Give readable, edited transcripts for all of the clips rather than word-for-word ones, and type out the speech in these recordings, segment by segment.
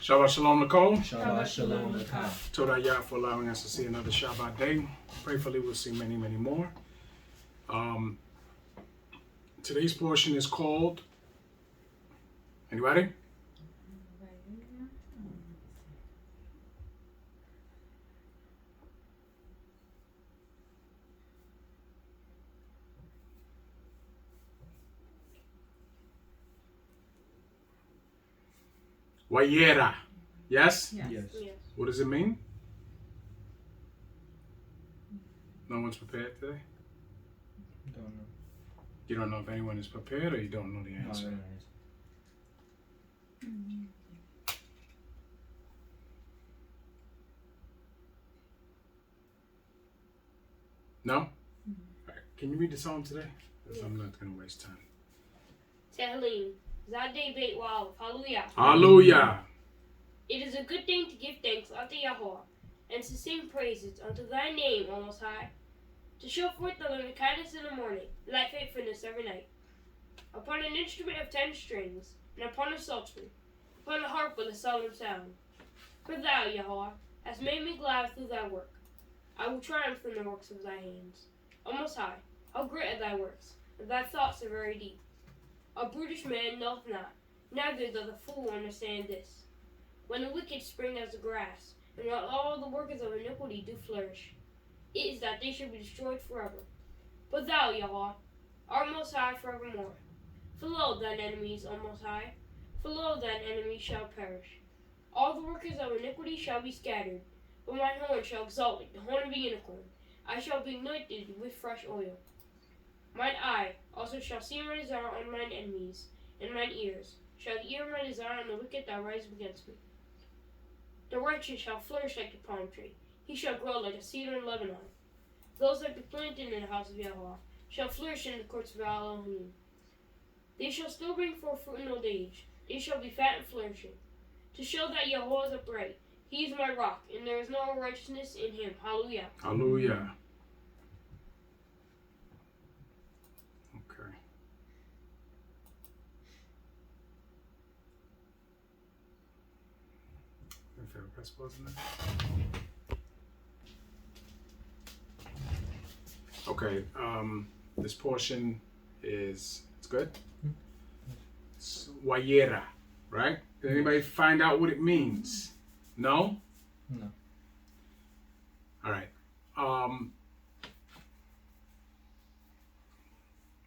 Shabbat Shalom, Nicole. Shabbat Shalom, Lakah. Toda Yah for allowing us to see another Shabbat day. Prayfully, we'll see many, many more. Today's portion is called. Anybody? Wayera. Yes? Yes. What does it mean? No one's prepared today? Don't know. You don't know if anyone is prepared, or you don't know the answer? No? All right. Can you read the psalm today? Because I'm not going to waste time. Tehillim, Zadeh Beit Wav, Hallelujah. Hallelujah. It is a good thing to give thanks unto Yahweh, and to sing praises unto thy name, O Most High, to show forth thy loving kindness in the morning, and thy faithfulness every night. Upon an instrument of 10 strings, and upon a psaltery, upon a harp with a solemn sound. For thou, Yahweh, hast made me glad through thy work. I will triumph in the works of thy hands. O Most High, how great are thy works, and thy thoughts are very deep. A brutish man knoweth not, neither doth the fool understand this. When the wicked spring as the grass, and while all the workers of iniquity do flourish, it is that they should be destroyed forever. But thou, Yahweh, art most high forevermore. For lo, thine enemies, O Most High, for lo, thine enemies shall perish. All the workers of iniquity shall be scattered, but mine horn shall exalt like the horn of a unicorn. I shall be anointed with fresh oil. Mine eye also shall see my desire on mine enemies, and mine ears shall hear my desire on the wicked that rise against me. The righteous shall flourish like the palm tree. He shall grow like a cedar in Lebanon. Those that be planted in the house of Yahweh shall flourish in the courts of Elohim. They shall still bring forth fruit in old age. They shall be fat and flourishing. To show that Yahweh is upright, he is my rock, and there is no righteousness in him. Hallelujah. Hallelujah. Okay. My favorite press pause in there. Okay. This portion is, it's good. It's Wayera, right? Did anybody find out what it means? No? No. All right.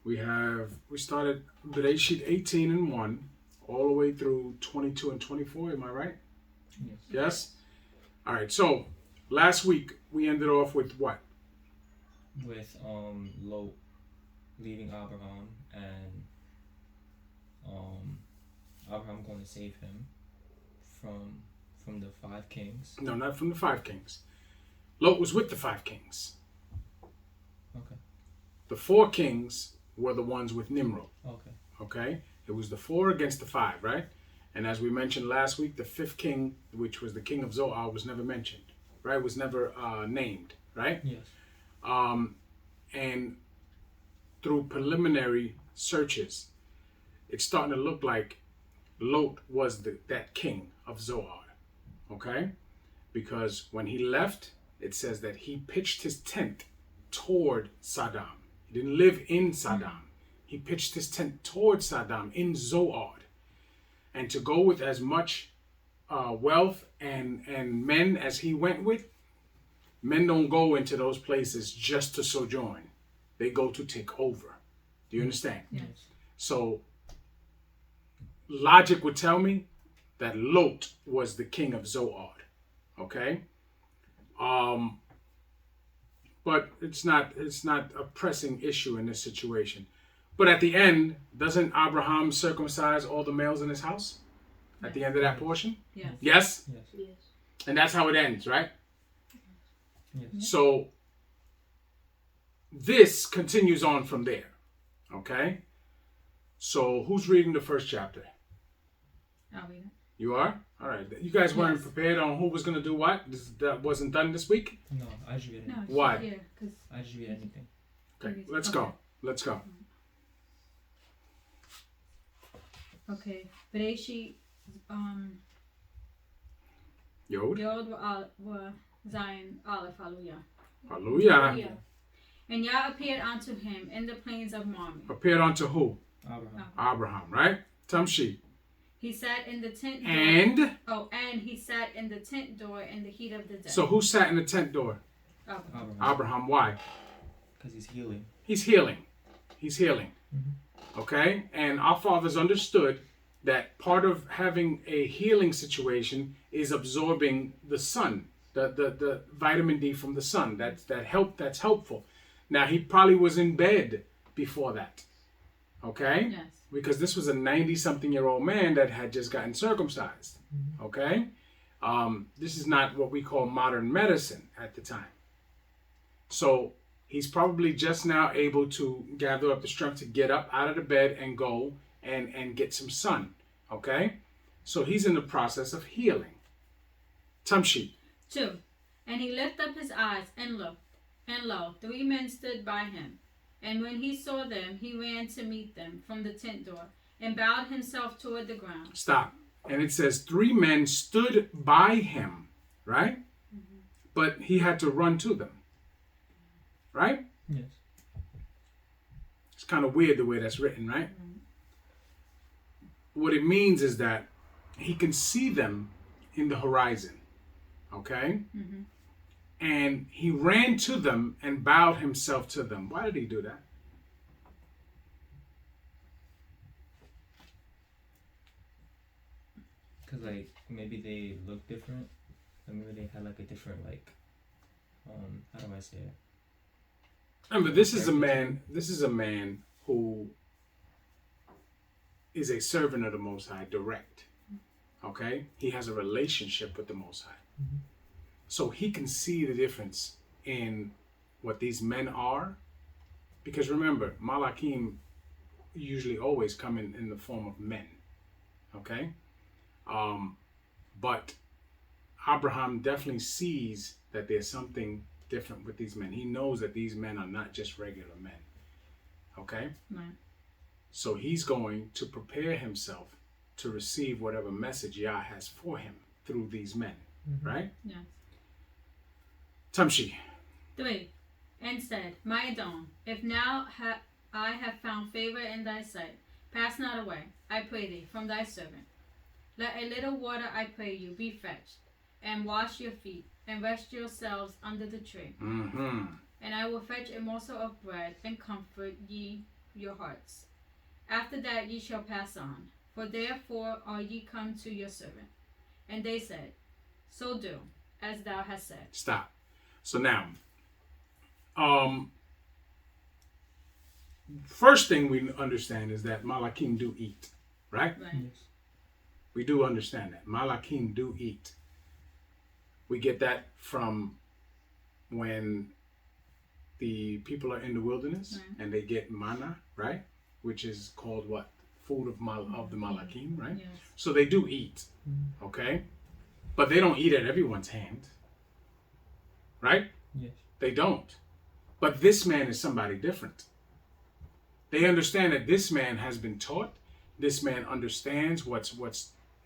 We started Bereshit 18 and 1 all the way through 22 and 24. Am I right? Yes. Yes? All right. So last week we ended off with what? With Lot leaving Abraham and Abraham going to save him from the 5 kings. No, not from the 5 kings. Lot was with the 5 kings. Okay. The 4 kings were the ones with Nimrod. Okay. Okay? It was the 4 against the 5, right? And as we mentioned last week, the 5th king, which was the king of Zoar, was never mentioned, right? Was never named, right? Yes. And through preliminary searches, it's starting to look like Lot was that king of Zoar, okay? Because when he left, it says that he pitched his tent toward Saddam. He didn't live in Saddam. He pitched his tent toward Saddam in Zoar. And to go with as much wealth and men as he went with, men don't go into those places just to sojourn. They go to take over. Do you understand? Yes. So logic would tell me that Lot was the king of Zoar. Okay? But it's not a pressing issue in this situation. But at the end, doesn't Abraham circumcise all the males in his house? At the end of that portion? Yes. Yes? Yes. Yes. And that's how it ends, right? Yes. So this continues on from there. Okay? So who's reading the first chapter? I'll read it. You are? All right. You guys weren't Yes. prepared on who was going to do what? That wasn't done this week? No, I just read No, it. it's Why? Here, because I just read anything. Okay, let's go. Let's go. okay, Bereshit, Yod. Yod were Zion Aleph. Hallelujah. Hallelujah. And Yah appeared unto him in the plains of Mamre. Appeared unto who? Abraham. Abraham, right? Tamshi. He sat in the tent door. And he sat in the tent door in the heat of the day. so who sat in the tent door? Abraham. Abraham. Why? Because he's healing. He's healing. He's healing. Okay? And our fathers understood that part of having a healing situation is absorbing the sun, the vitamin D from the sun. That's helpful. Now he probably was in bed before that. Okay? Yes. Because this was a 90-something-year-old man that had just gotten circumcised. Okay? This is not what we call modern medicine at the time. So he's probably just now able to gather up the strength to get up out of the bed and go and get some sun. Okay? So he's in the process of healing. Tamshi. 2. And he lifted up his eyes and looked, and lo, 3 men stood by him. And when he saw them, he ran to meet them from the tent door and bowed himself toward the ground. Stop. And it says 3 men stood by him, right? But he had to run to them, right? Yes. It's kind of weird the way that's written, right? What it means is that he can see them in the horizon, okay? And he ran to them and bowed himself to them. Why did he do that? Because, like, maybe they look different. Or maybe they had, like, a different, like, how do I say it? Remember, this is a man who is a servant of the Most High, direct. Okay? He has a relationship with the Most High. So he can see the difference in what these men are. Because remember, Malachim usually always come in the form of men. Okay? But Abraham definitely sees that there's something different with these men. He knows that these men are not just regular men. Okay? Right. So he's going to prepare himself to receive whatever message Yah has for him through these men. Right? Yes. Tamshi. 3. And said, My Adon, if now I have found favor in thy sight, pass not away, I pray thee, from thy servant. Let a little water, I pray you, be fetched, and wash your feet, and rest yourselves under the tree. And I will fetch a morsel of bread, and comfort ye your hearts. After that ye shall pass on, for therefore are ye come to your servant. And they said, So do, as thou hast said. Stop. So now, first thing we understand is that Malachim do eat, right? Right. Yes. We do understand that. Malachim do eat. We get that from when the people are in the wilderness and they get manna, right? Which is called what? Food of the Malachim, right? Yes. So they do eat, okay? But they don't eat at everyone's hand, right? Yes. They don't. But this man is somebody different. They understand that this man has been taught. This man understands what's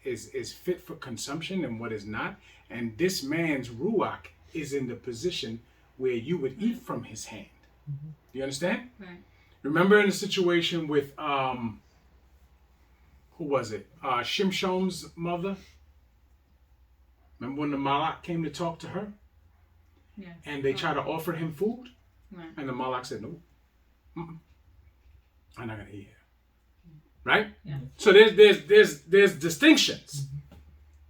is fit for consumption and what is not. And this man's ruach is in the position where you would eat from his hand. Do you understand? Right. Remember in the situation with who was it? Shimshon's mother. Remember when the Malach came to talk to her? Yes. And they tried to offer him food? Right. And the Malach said, no. I'm not gonna eat here. Right? Yeah. So there's distinctions.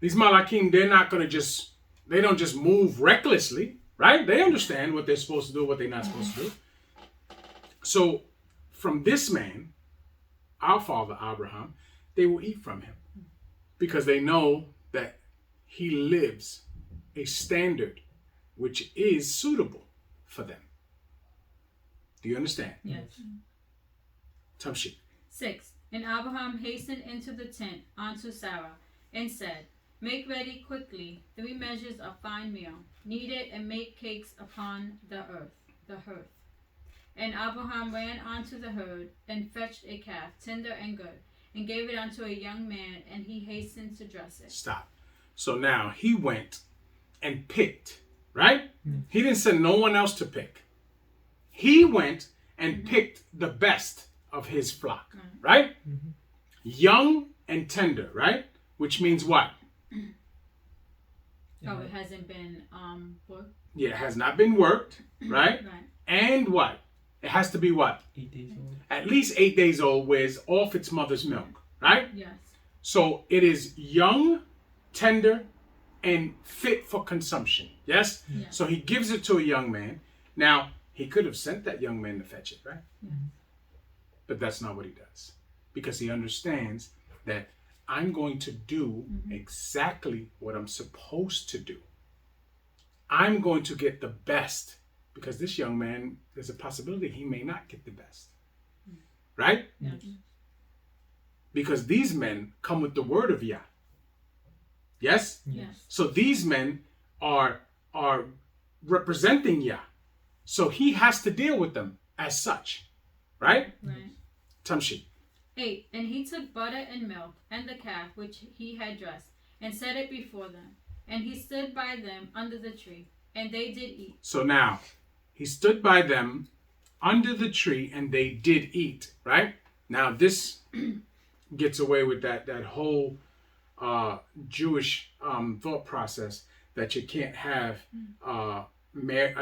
These Malachim, they don't just move recklessly, right? They understand what they're supposed to do, what they're not supposed to do. So from this man, our father Abraham, they will eat from him because they know that he lives a standard which is suitable for them. Do you understand? Yes. Tamshi. 6. And Abraham hastened into the tent unto Sarah, and said, Make ready quickly 3 measures of fine meal, knead it, and make cakes upon the hearth. And Abraham ran unto the herd, and fetched a calf, tender and good, and gave it unto a young man, and he hastened to dress it. Stop. So now he went and picked, right? Mm. He didn't send no one else to pick. He went and picked the best of his flock, right? Mhm. Young and tender, right? Which means what? Oh, it hasn't been worked. Yeah, it has not been worked, right? Right. And what? It has to be what? 8 days old. At least 8 days old, where it's off its mother's milk, right? Yes. So it is young, tender, and fit for consumption. Yes? Yes. So he gives it to a young man. Now, he could have sent that young man to fetch it, right? Yes. But that's not what he does. Because he understands that I'm going to do exactly what I'm supposed to do. I'm going to get the best. Because this young man, there's a possibility he may not get the best. Right? Yes. Because these men come with the word of Yah. Yes? Yes. So these men are representing Yah. So he has to deal with them as such. Right? Right. Tamshi. 8. And he took butter and milk and the calf which he had dressed, and set it before them. And he stood by them under the tree, and they did eat. So now, he stood by them under the tree and they did eat, right? Now this gets away with that whole Jewish thought process that you can't have a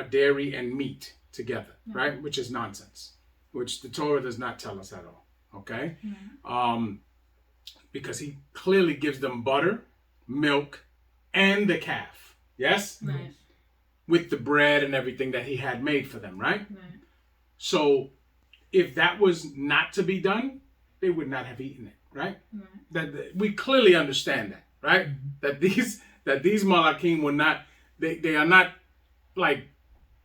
dairy and meat together, right? Which is nonsense, which the Torah does not tell us at all, okay? Because he clearly gives them butter, milk, and the calf, yes? Right. With the bread and everything that he had made for them, right? Right. So if that was not to be done, they would not have eaten it, right? Right. That we clearly understand that, right? That these Malakim were not, they are not like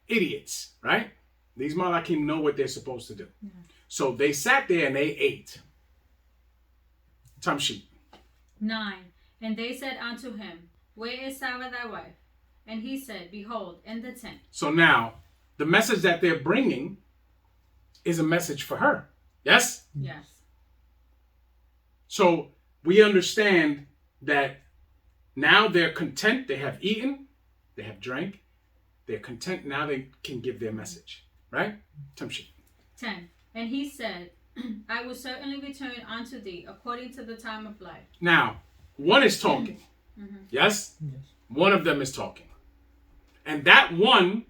idiots, right? These Malakim know what they're supposed to do. So they sat there and they ate. Tamshi. 9. And they said unto him, Where is Sarah thy wife? And he said, Behold, in the tent. So now the message that they're bringing is a message for her. Yes? Yes. So we understand that now they're content. They have eaten. They have drank. They're content. Now they can give their message. Right? Tamshi. 10. And he said, I will certainly return unto thee according to the time of life. Now, one is talking. Yes? Yes. One of them is talking. And that one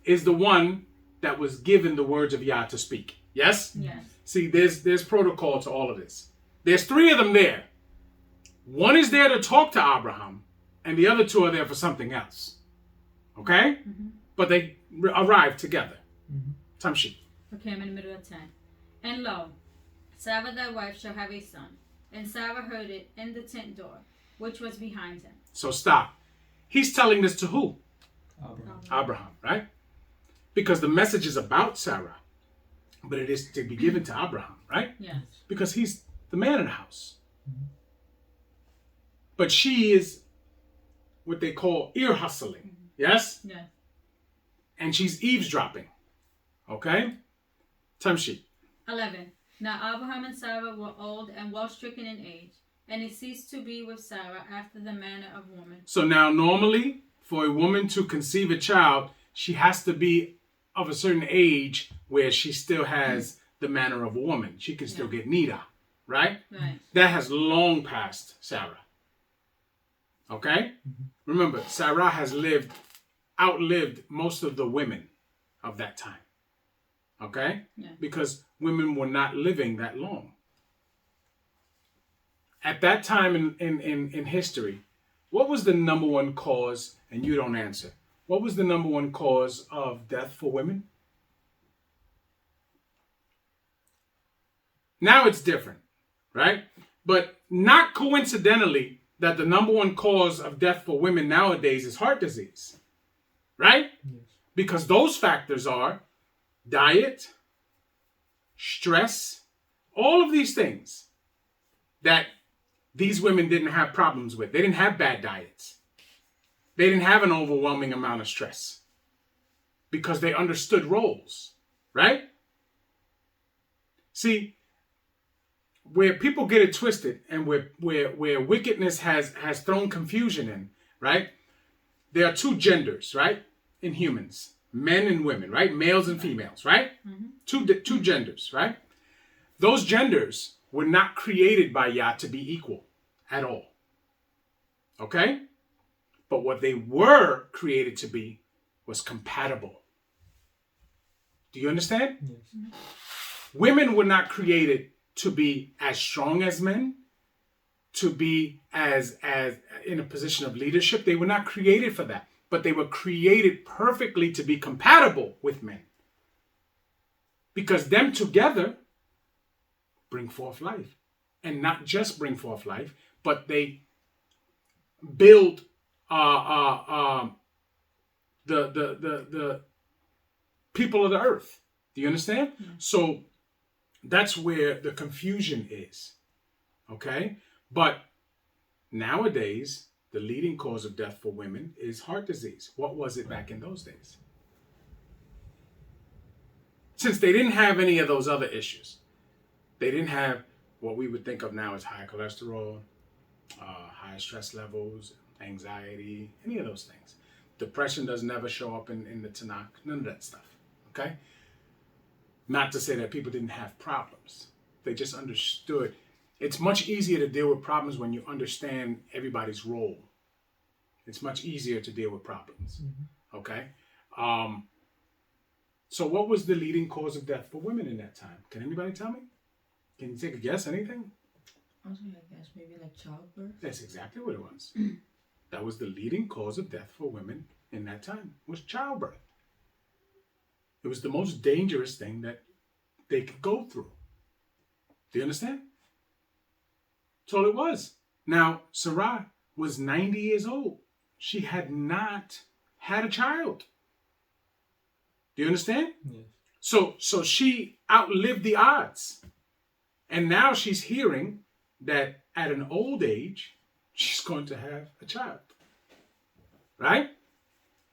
is the one that was given the words of Yah to speak. Yes? Yes. See, there's protocol to all of this. There's 3 of them there. One is there to talk to Abraham, and the other 2 are there for something else. Okay? But they arrive together. Tamshi. Okay, I'm in the middle of 10. And lo, Sarah thy wife shall have a son. And Sarah heard it in the tent door, which was behind him. So stop. He's telling this to who? Abraham. Abraham, right? Because the message is about Sarah, but it is to be given to Abraham, right? Yes. Because he's the man in the house. But she is what they call ear hustling. Yes? Yes. And she's eavesdropping. Okay? Tamshi. 11. Now Abraham and Sarah were old and well stricken in age, and he ceased to be with Sarah after the manner of woman. So now normally for a woman to conceive a child, she has to be of a certain age where she still has the manner of a woman. She can still get nida, right? Right. That has long passed Sarah. Okay? Remember, Sarah has outlived most of the women of that time. Okay? Yeah. Because women were not living that long. At that time in history, what was the number one cause, and you don't answer, what was the number one cause of death for women? Now it's different, right? But not coincidentally that the number one cause of death for women nowadays is heart disease, right? Yes. Because those factors are diet, stress, all of these things that these women didn't have problems with. They didn't have bad diets. They didn't have an overwhelming amount of stress because they understood roles, right? See, where people get it twisted and where wickedness has thrown confusion in, right? There are two genders, right? In humans, men and women, right? Males and females, right? Two genders, right? Those genders were not created by Yah to be equal at all. Okay? But what they were created to be was compatible. Do you understand? Yes. Women were not created to be as strong as men, to be as in a position of leadership. They were not created for that, but they were created perfectly to be compatible with men. Because them together bring forth life. And not just bring forth life, but they build the people of the earth. Do you understand? So that's where the confusion is. Okay? But nowadays, the leading cause of death for women is heart disease. What was it back in those days? Since they didn't have any of those other issues, they didn't have what we would think of now as high cholesterol, high stress levels, anxiety, any of those things. Depression does never show up in the Tanakh, none of that stuff. Okay? Not to say that people didn't have problems. They just understood. It's much easier to deal with problems when you understand everybody's role. It's much easier to deal with problems. Okay? So what was the leading cause of death for women in that time? Can anybody tell me? Can you take a guess? Anything? Also, I guess maybe like childbirth. That's exactly what it was. That was the leading cause of death for women in that time, was childbirth. It was the most dangerous thing that they could go through. Do you understand? That's all it was. Now, Sarah was 90 years old. She had not had a child. Do you understand? Yes. So she outlived the odds. And now she's hearing that at an old age, she's going to have a child. Right?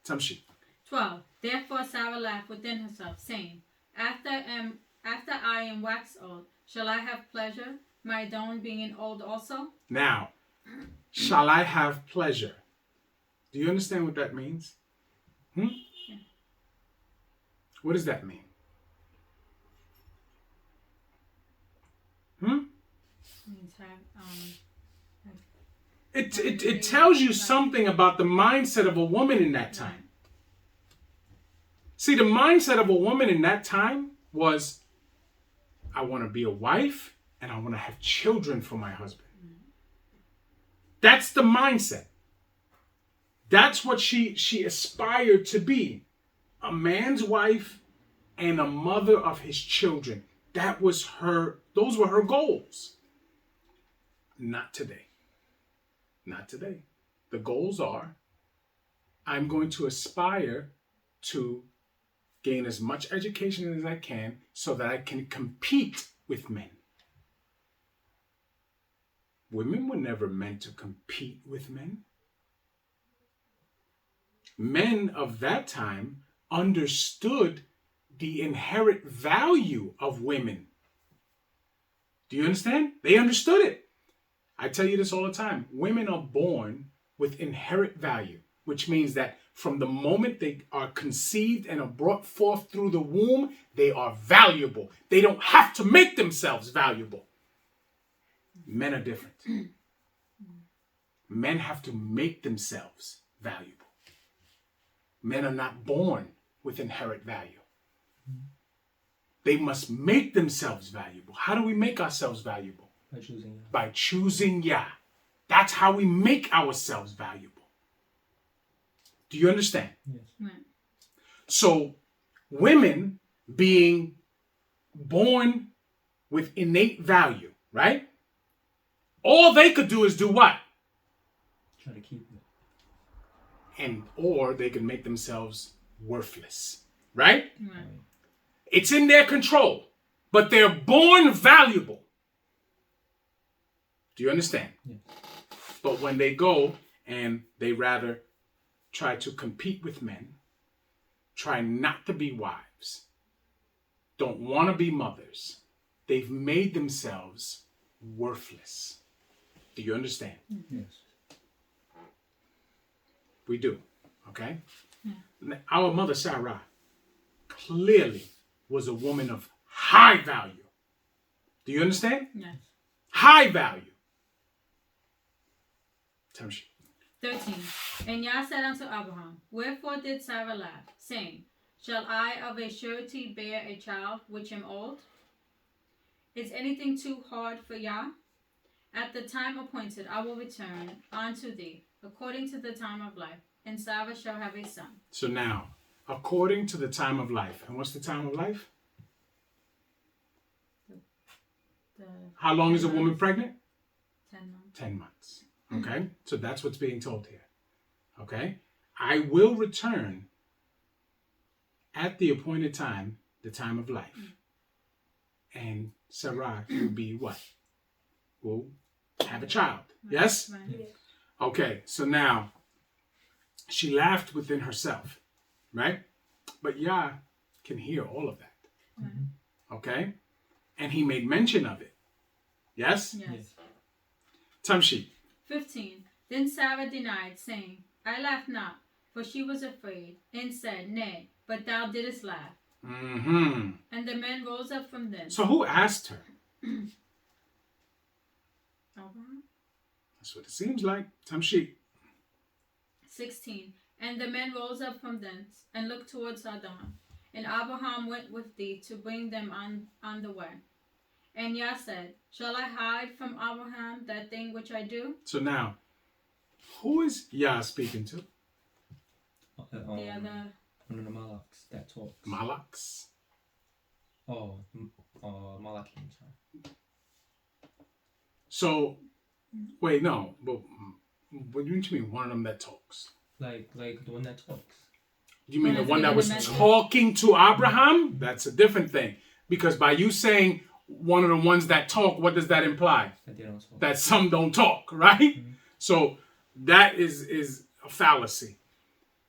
Tamshi. 12. Therefore Sarah laughed within herself, saying, After I am waxed old, shall I have pleasure, my Adon being old also? Now, shall I have pleasure? Do you understand what that means? Yeah. What does that mean? Means It tells you something about the mindset of a woman in that time. See, the mindset of a woman in that time was, I want to be a wife and I want to have children for my husband. That's the mindset. That's what she aspired to be. A man's wife and a mother of his children. Those were her goals. Not today. Not today. The goals are, I'm going to aspire to gain as much education as I can so that I can compete with men. Women were never meant to compete with men. Men of that time understood the inherent value of women. Do you understand? They understood it. I tell you this all the time. Women are born with inherent value, which means that from the moment they are conceived and are brought forth through the womb, they are valuable. They don't have to make themselves valuable. Men are different. Men have to make themselves valuable. Men are not born with inherent value. They must make themselves valuable. How do we make ourselves valuable? By choosing Yah. By choosing Yah. That's how we make ourselves valuable. Do you understand? Yes. Right. So, women being born with innate value, right? All they could do is do what? Try to keep it. Or they could make themselves worthless, right? Right. It's in their control, but they're born valuable. Do you understand? Yes. But when they go and they rather try to compete with men, try not to be wives, don't want to be mothers, they've made themselves worthless. Do you understand? Yes. We do. Okay? Yeah. Our mother Sarah clearly was a woman of high value. Do you understand? Yes. High value. Tamshi. 13. And Yah said unto Abraham, Wherefore did Sarah laugh, saying, Shall I of a surety bear a child which am old? Is anything too hard for Yah? At the time appointed I will return unto thee, according to the time of life, and Sarah shall have a son. So now, according to the time of life. And what's the time of life? How long is a woman pregnant? 10 months. 10 months. Okay? So that's what's being told here. Okay? I will return at the appointed time, the time of life. And Sarah will be what? Will have a child. Yes? Right. Okay, so now she laughed within herself, right? But Yah can hear all of that. Right. Okay? And he made mention of it. Yes? Yes. Tamshi. 15. Then Sarah denied, saying, I laughed not, for she was afraid, and said, Nay, but thou didst laugh. Mm-hmm. And the men rose up from thence. So who asked her? Abraham. That's what it seems like. Tamshi. 16. And the men rose up from thence, and looked towards Sodom. And Abraham went with thee to bring them on the way. And Yah said, Shall I hide from Abraham that thing which I do? So now, who is Yah speaking to? The other. One of the Malaks that talks. Malaks. Malakim, sorry. So, wait, no. But what do you mean one of them that talks? Like the one that talks. You mean the When one that I was think of the talking to Abraham? That's a different thing. Because by you saying one of the ones that talk, what does that imply? That they don't talk. That some don't talk, right? Mhm. So that is a fallacy.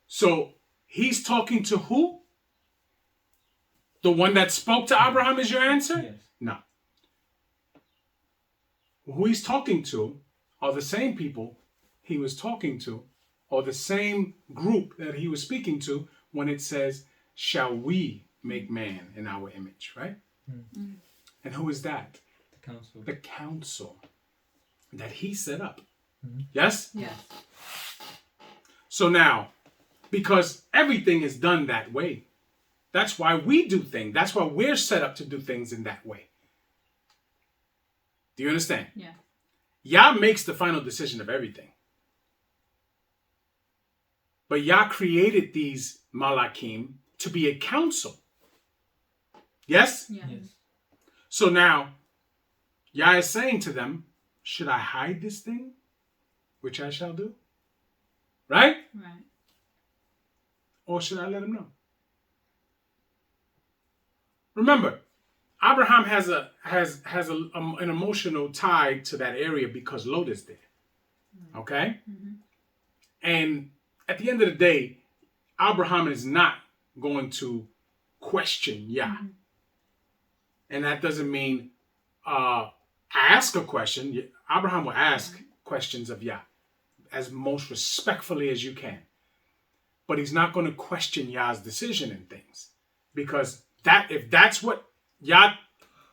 So he's talking to who? The one that spoke to Abraham is your answer? Yes. No. Who he's talking to are the same people he was talking to, or the same group that he was speaking to when it says, shall we make man in our image, right? Mm. And who is that? The council. The council that he set up. Mhm. Yes? Yes. So now, because everything is done that way, that's why we do things. That's why we're set up to do things in that way. Do you understand? Yeah. Yah makes the final decision of everything. But Yah created these Malakim to be a council. Yes? Yes. Yes. So now, Yah is saying to them, should I hide this thing, which I shall do? Right? Right. Or should I let him know? Remember, Abraham has an emotional tie to that area because Lot is there. Okay? Mm-hmm. And at the end of the day, Abraham is not going to question Yah. Mm-hmm. And that doesn't mean ask a question. Abraham will ask questions of Yah as most respectfully as you can. But he's not going to question Yah's decision in things. Because if that's what Yah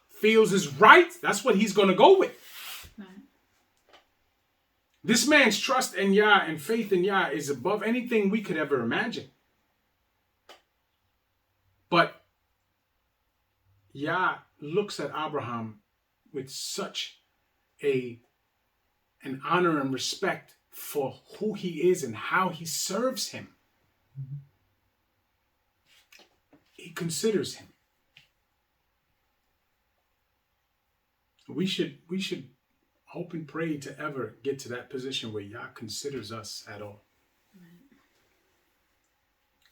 feels is right, that's what he's going to go with. Right. This man's trust in Yah and faith in Yah is above anything we could ever imagine. But Yah looks at Abraham with such an honor and respect for who he is and how he serves him. Mm-hmm. He considers him. We should hope and pray to ever get to that position where Yah considers us at all.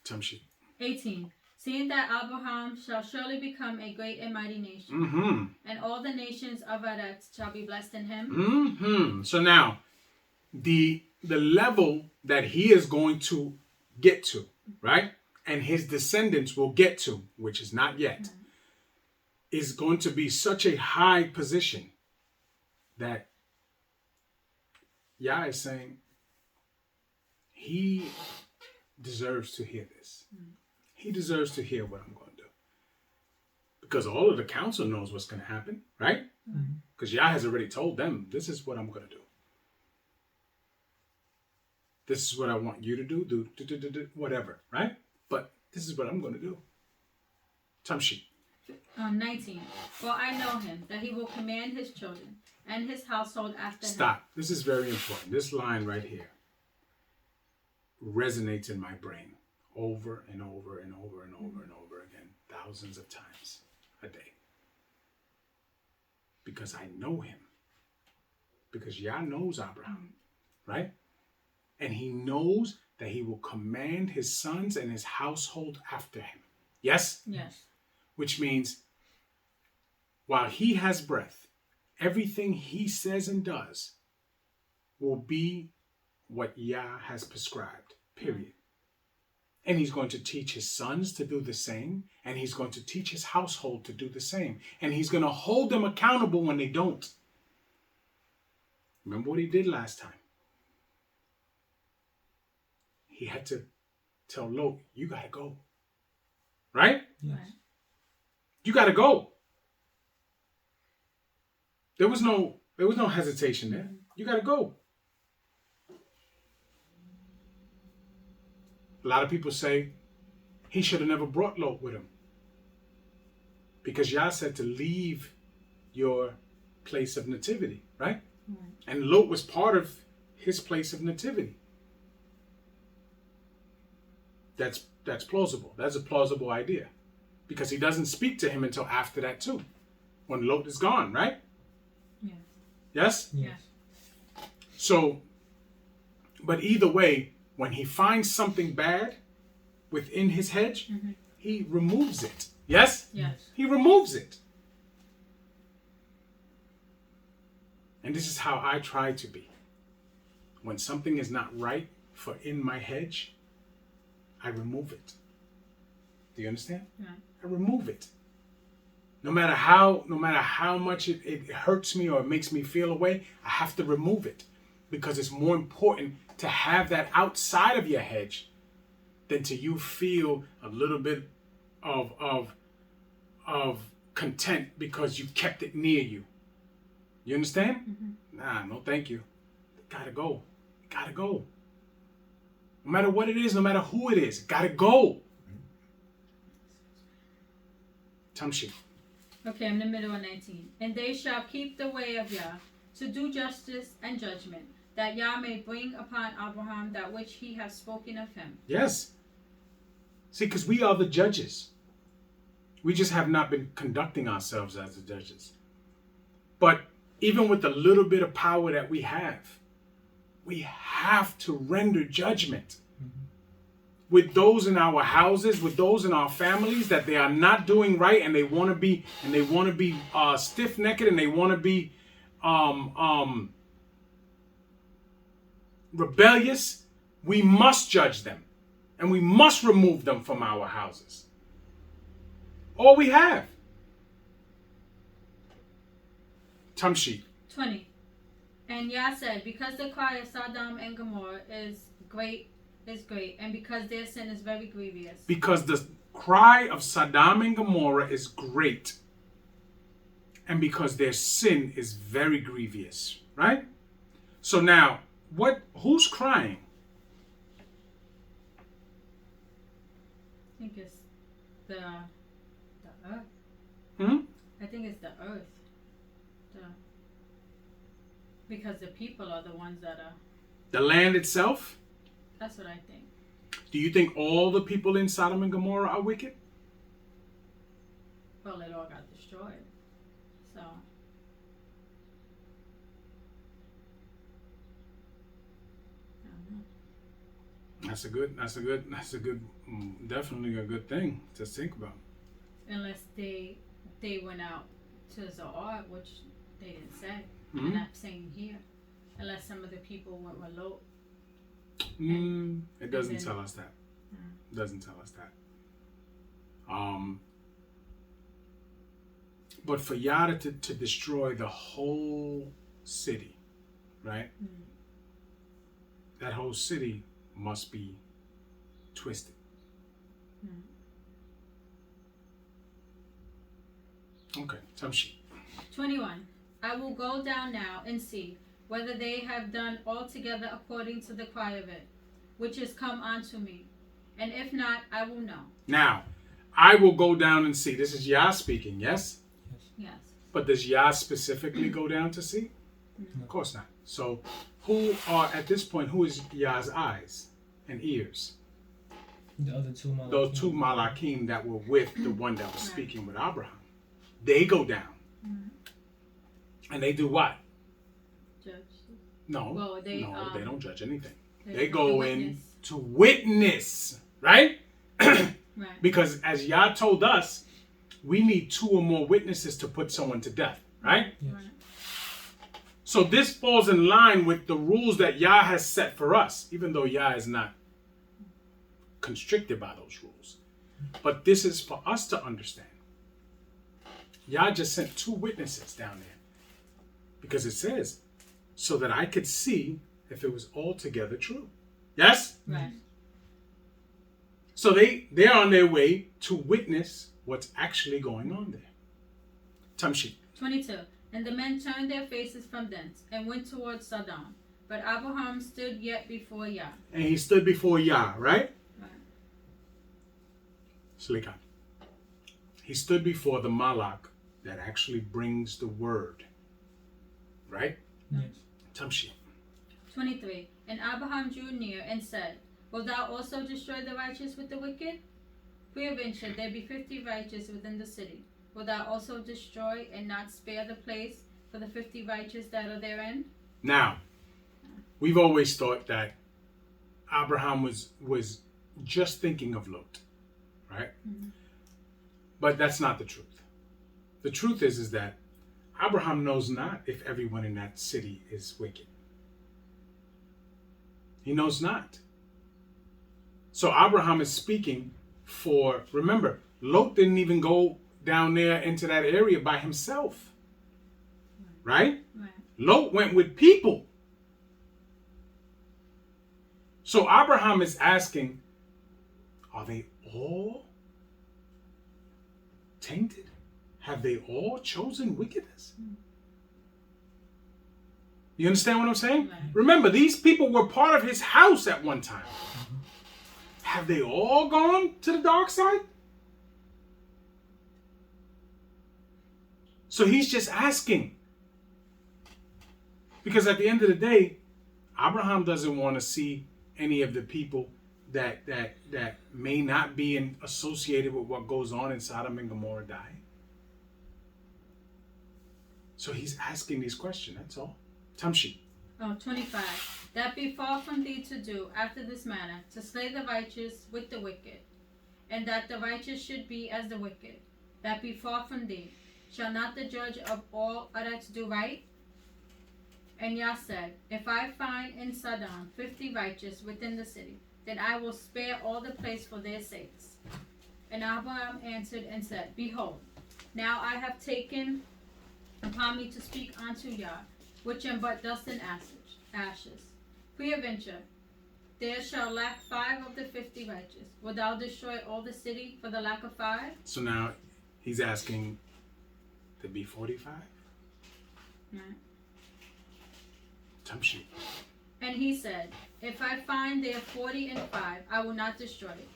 Tamshi. 18. Seeing that Abraham shall surely become a great and mighty nation, Mm-hmm. and all the nations of Earth shall be blessed in him. Mm-hmm. So now, the level that he is going to get to, right? And his descendants will get to, which is not yet, is going to be such a high position that Yah is saying he deserves to hear this. He deserves to hear what I'm going to do. Because all of the council knows what's going to happen, right? Because Yah has already told them, this is what I'm going to do. This is what I want you to do, whatever, right? But this is what I'm going to do. Tamshi. 19. For I know him, that he will command his children and his household after him. Stop. This is very important. This line right here resonates in my brain over and over and over and over and over again, thousands of times a day. Because I know him. Because Yah knows Abraham, right? And he knows that he will command his sons and his household after him. Yes? Yes. Which means while he has breath, everything he says and does will be what Yah has prescribed, period. And he's going to teach his sons to do the same, and he's going to teach his household to do the same, and he's going to hold them accountable when they don't. Remember what he did last time? He had to tell Lot, you got to go. Right? Yes. Right. You got to go. There was no hesitation there. You got to go. A lot of people say he should have never brought Lot with him. Because Yah said to leave your place of nativity, right? And Lot was part of his place of nativity. That's plausible. That's a plausible idea. Because he doesn't speak to him until after that too. When Lot is gone, right? Yes. Yes? Yes. So, but either way, when he finds something bad within his hedge, he removes it. Yes? Yes. He removes it. And this is how I try to be. When something is not right for in my hedge, I remove it. Do you understand? Yeah. I remove it. No matter how much it hurts me or it makes me feel a way, I have to remove it. Because it's more important to have that outside of your hedge than to you feel a little bit of content because you kept it near you. You understand? Nah, no thank you. Gotta go. Gotta go. No matter what it is, no matter who it is, gotta go. Tamshi. Okay, I'm in the middle of 19. And they shall keep the way of Yah, to do justice and judgment, that Yah may bring upon Abraham that which he has spoken of him. Yes. See, because we are the judges. We just have not been conducting ourselves as the judges. But even with the little bit of power that we have to render judgment. With those in our houses, with those in our families that they are not doing right, and they want to be stiff-necked, and they want to be rebellious. We must judge them, and we must remove them from our houses. All we have. Tamshi. 20. And Yah said, because the cry of Sodom and Gomorrah is great, and because their sin is very grievous. Because the cry of Sodom and Gomorrah is great, and because their sin is very grievous, right? So now, who's crying? I think it's the earth. I think it's the earth. Because the people are the ones that are... The land itself? That's what I think. Do you think all the people in Sodom and Gomorrah are wicked? Well, it all got destroyed. So... I don't know. That's a good, definitely a good thing to think about. Unless they went out to Zoar, which they didn't say. I'm not saying here. Unless some of the people went with Lot. It doesn't tell us that. It doesn't tell us that. But for Yah to destroy the whole city, right? That whole city must be twisted. 21. I will go down now and see whether they have done altogether according to the cry of it, which is come unto me. And if not, I will know. Now, I will go down and see. This is Yah speaking, yes? Yes. But does Yah specifically go down to see? Of course not. So, who is Yah's eyes and ears? The other two Malakim. Those two Malakim that were with the one that was speaking with Abraham. They go down. And they do what? Judge. No, Well, they don't judge anything. They have go to in witness. to witness, right? Right. Because as Yah told us, we need 2 or more witnesses to put someone to death, right? Yes. Right. So this falls in line with the rules that Yah has set for us, even though Yah is not constricted by those rules. But this is for us to understand. Yah just sent 2 witnesses down there. Because it says, so that I could see if it was altogether true. Yes? Right. So they're on their way to witness what's actually going on there. Tamshi. 22. And the men turned their faces from thence and went towards Sodom. But Abraham stood yet before Yah. And he stood before Yah, right? Right. Slikan. He stood before the Malak that actually brings the word. Right? Yes. Tamshi. 23. And Abraham drew near and said, Wilt thou also destroy the righteous with the wicked? Peradventure there be 50 righteous within the city. Wilt thou also destroy and not spare the place for the 50 righteous that are therein? Now, we've always thought that Abraham was just thinking of Lot, right? But that's not the truth. The truth is that Abraham knows not if everyone in that city is wicked. He knows not. So Abraham is speaking for, remember, Lot didn't even go down there into that area by himself. Right? Right. Lot went with people. So Abraham is asking, are they all tainted? Have they all chosen wickedness? You understand what I'm saying? Right. Remember, these people were part of his house at one time. Have they all gone to the dark side? So he's just asking. Because at the end of the day, Abraham doesn't want to see any of the people that may not be associated with what goes on in Sodom and Gomorrah die. So he's asking these questions, that's all. Tamshi. 25. That be far from thee to do after this manner, to slay the righteous with the wicked, and that the righteous should be as the wicked. That be far from thee. Shall not the judge of all others do right? And Yah said, If I find in Sodom 50 righteous within the city, then I will spare all the place for their sakes. And Abraham answered and said, Behold, now I have taken upon me to speak unto Yah, which am but dust and ashes. Peradventure, there shall lack 5 of the 50 righteous. Wilt thou destroy all the city for the lack of 5? So now he's asking to be 45? Right. Tamshi. And he said, If I find there 40 and 5, I will not destroy it.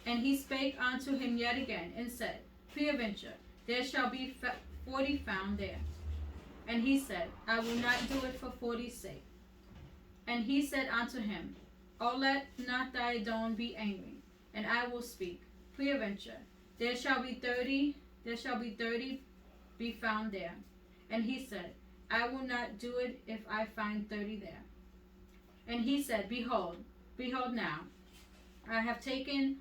And he spake unto him yet again, and said, Peradventure, there shall be 40 found there. And he said, I will not do it for 40's sake. And he said unto him, O let not thy dawn be angry, and I will speak. Peradventure, there shall be 30 be found there. And he said, I will not do it if I find 30 there. And he said, Behold now, I have taken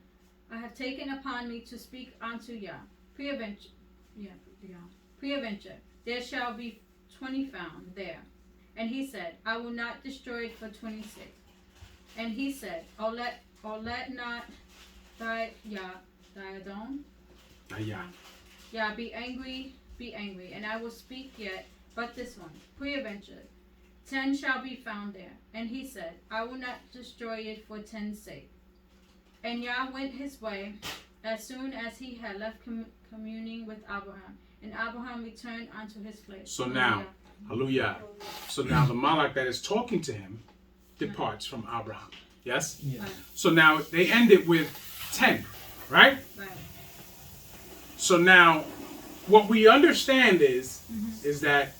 upon me to speak unto Yah. Peradventure, there shall be 20 found there. And he said, I will not destroy it for 26. And he said, O let not thy Adon, Yeah. Yah, be angry, and I will speak yet but this one, peradventure, 10 shall be found there. And he said, I will not destroy it for 10's sake. And Yah went his way as soon as he had left communing with Abraham. And Abraham returned unto his place. So now, hallelujah. So now the Malak that is talking to him departs from Abraham. Yes? Yeah. Right. So now they ended with 10, right? Right. So now what we understand is that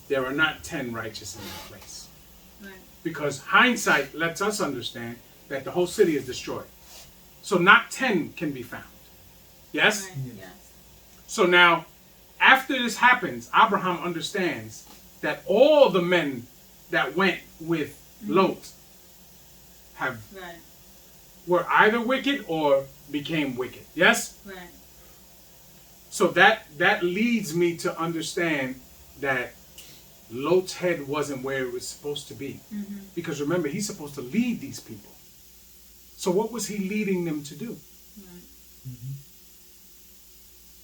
there are not 10 righteous in that place. Right. Because hindsight lets us understand that the whole city is destroyed. So not 10 can be found. Yes? Right. Yes. So now, after this happens, Abraham understands that all the men that went with Lot Right. were either wicked or became wicked. Yes? Right. So that leads me to understand that Lot's head wasn't where it was supposed to be. Because remember, he's supposed to lead these people. So what was he leading them to do? Right.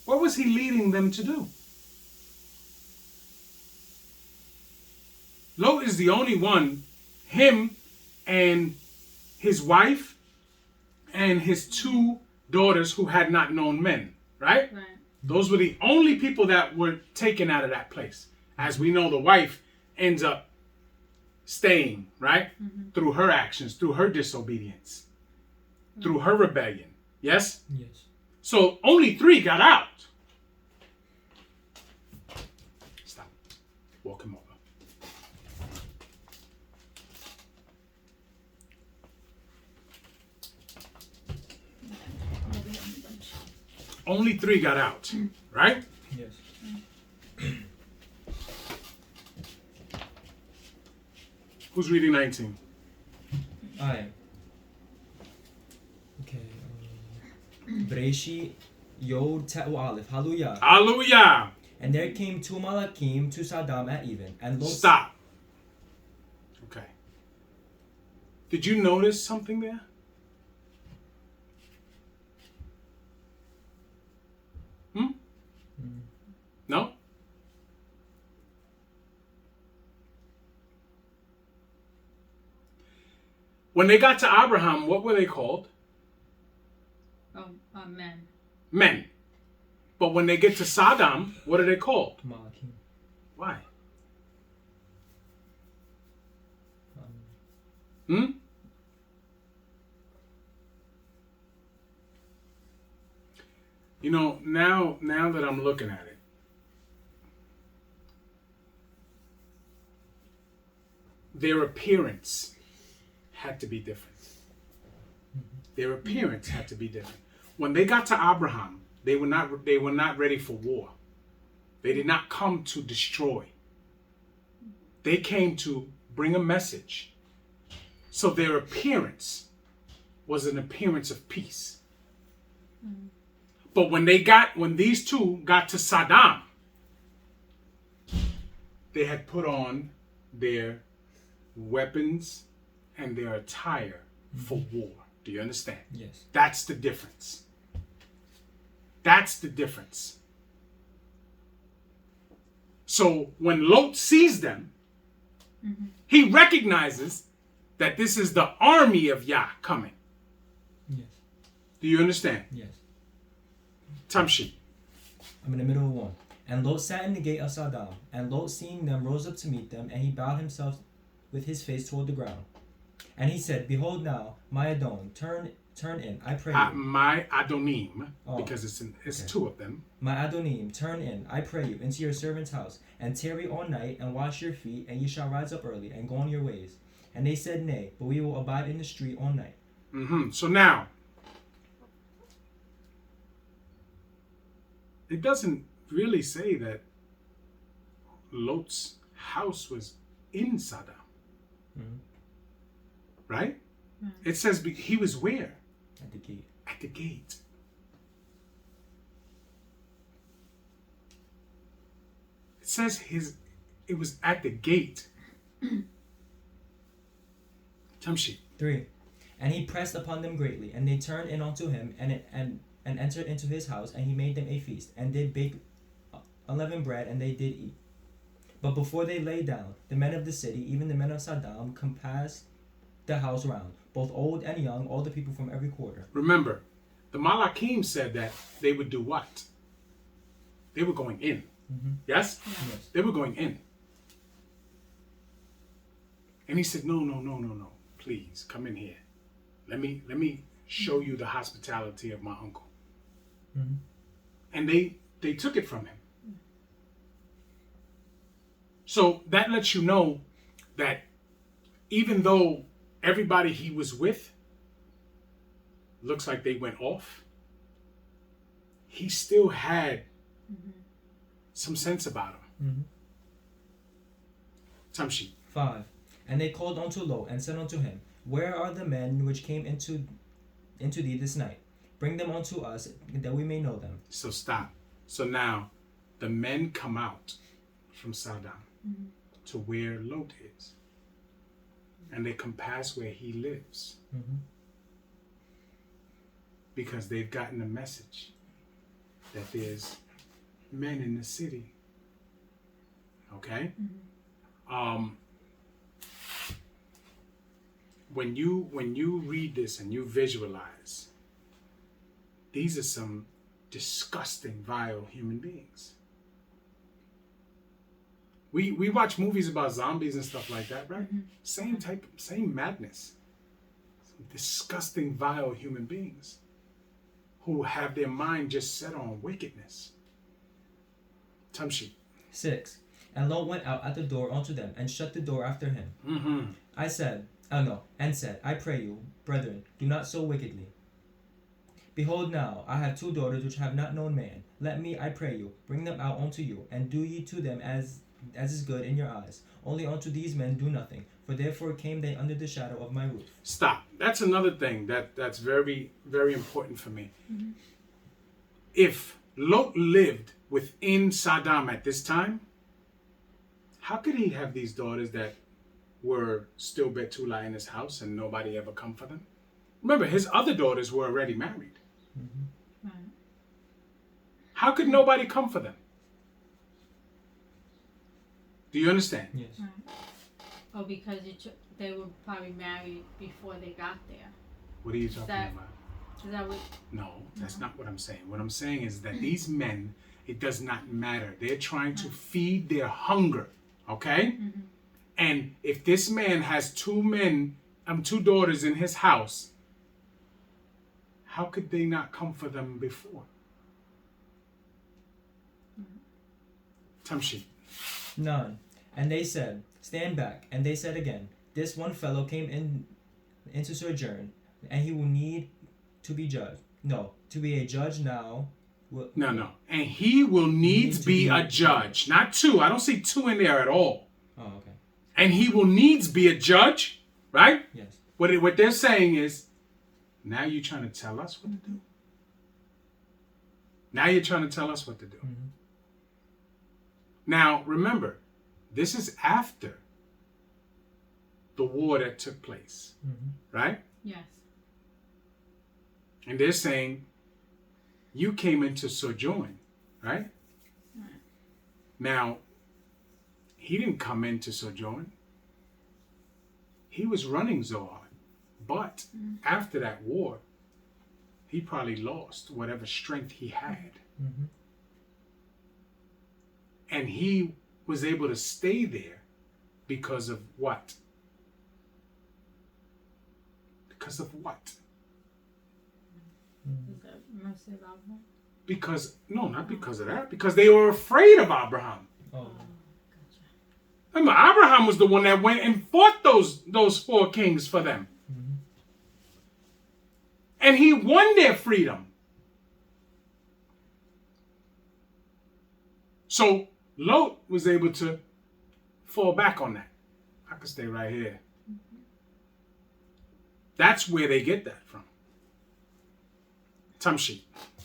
What was he leading them to do? Lot is the only one, him and his wife and his 2 daughters who had not known men, right? Right. Those were the only people that were taken out of that place. As we know, the wife ends up staying, right? Through her actions, through her disobedience, through her rebellion. Yes? Yes. So only 3 got out. Stop. Walk him over. Only 3 got out, right? Yes. Who's reading 19? I am. Okay. Breshi Yod Te'u Aleph. Hallelujah. Hallelujah. And there came 2 Malakim to Saddam at even. And Lot. Stop. Okay. Did you notice something there? No? When they got to Abraham, what were they called? Men. Men. But when they get to Saddam, what are they called? Malakim. Why? Um, Hmm? You know, now that I'm looking at it, their appearance had to be different. Their appearance had to be different. When they got to Abraham, they were not ready for war. They did not come to destroy. They came to bring a message. So their appearance was an appearance of peace. But when these 2 got to Saddam, they had put on their weapons and their attire for war. Do you understand? yes. That's the difference. That's the difference. So when Lot sees them, he recognizes that this is the army of Yah coming. Yes. Do you understand? Yes. Tamshi. I'm in the middle of 1. And Lot sat in the gate of Saddam. And Lot, seeing them, rose up to meet them, and he bowed himself with his face toward the ground. And he said, Behold now, my Adon, turn in, I pray you. My Adonim, Oh, because it's okay. 2 of them. My Adonim, turn in, I pray you, into your servant's house, and tarry all night, and wash your feet, and ye shall rise up early, and go on your ways. And they said, Nay, but we will abide in the street all night. So now, it doesn't really say that Lot's house was in Saddam. Right? It says he was where? At the gate. At the gate. It says it was at the gate. Tamshi. 3. And he pressed upon them greatly, and they turned in unto him, and entered into his house, and he made them a feast, and did bake unleavened bread, and they did eat. But before they lay down, the men of the city, even the men of Sodom, compassed the house round, both old and young, all the people from every quarter. Remember, the Malachim said that they would do what? They were going in. Mm-hmm. Yes? Yes. They were going in. And he said, no. Please, come in here. Let me show you the hospitality of my uncle. Mm-hmm. And they took it from him. So that lets you know that even though everybody he was with looks like they went off, he still had some sense about him. Mm-hmm. Tamshi. 5. And they called unto Lot, and said unto him, Where are the men which came into thee this night? Bring them unto us, that we may know them. So stop. So now the men come out from Sodom to where Lot is. And they compass where he lives. Mm-hmm. Because they've gotten the message that there's men in the city. Okay? When you read this and you visualize, these are some disgusting, vile human beings. We watch movies about zombies and stuff like that, right? Same madness. Some disgusting, vile human beings who have their mind just set on wickedness. Tamshi. 6. And Lot went out at the door unto them, and shut the door after him. Mm-hmm. said, I pray you, brethren, do not so wickedly. Behold now, I have 2 daughters which have not known man. Let me, I pray you, bring them out unto you, and do ye to them as is good in your eyes. Only unto these men do nothing, for therefore came they under the shadow of my roof. Stop. That's another thing that's very, very important for me. If Lot lived within Sodom at this time, how could he have these daughters that were still Betula in his house and nobody ever come for them? Remember, his other daughters were already married. Right. How could nobody come for them? Do you understand? Yes. Right. Oh, because they were probably married before they got there. What are you talking That- about? Is that what? No, that's not what I'm saying. What I'm saying is that these men, it does not matter. They're trying to feed their hunger, okay? And if this man has 2 daughters in his house, how could they not come for them before? Tamshi. 9. And they said, Stand back. And they said again, This one fellow came into sojourn, and he will need to be judged. No, to be a judge now. No. And he will needs be a judge. Not 2. I don't see 2 in there at all. Oh, okay. And he will needs be a judge, right? Yes. What they're saying is, now you're trying to tell us what to do. Now you're trying to tell us what to do. Mm-hmm. Now, remember, this is after the war that took place, right? Yes. And they're saying, you came into sojourn, right? Now, he didn't come into sojourn. He was running Zoar. But after that war, he probably lost whatever strength he had. And he was able to stay there because of what? Because of what? Is that mercy of Abraham? Because, no, not because of that. Because they were afraid of Abraham. Oh. Remember, Abraham was the one that went and fought those 4 kings for them. And he won their freedom. So Lot was able to fall back on that. I could stay right here. That's where they get that from. Tamshi.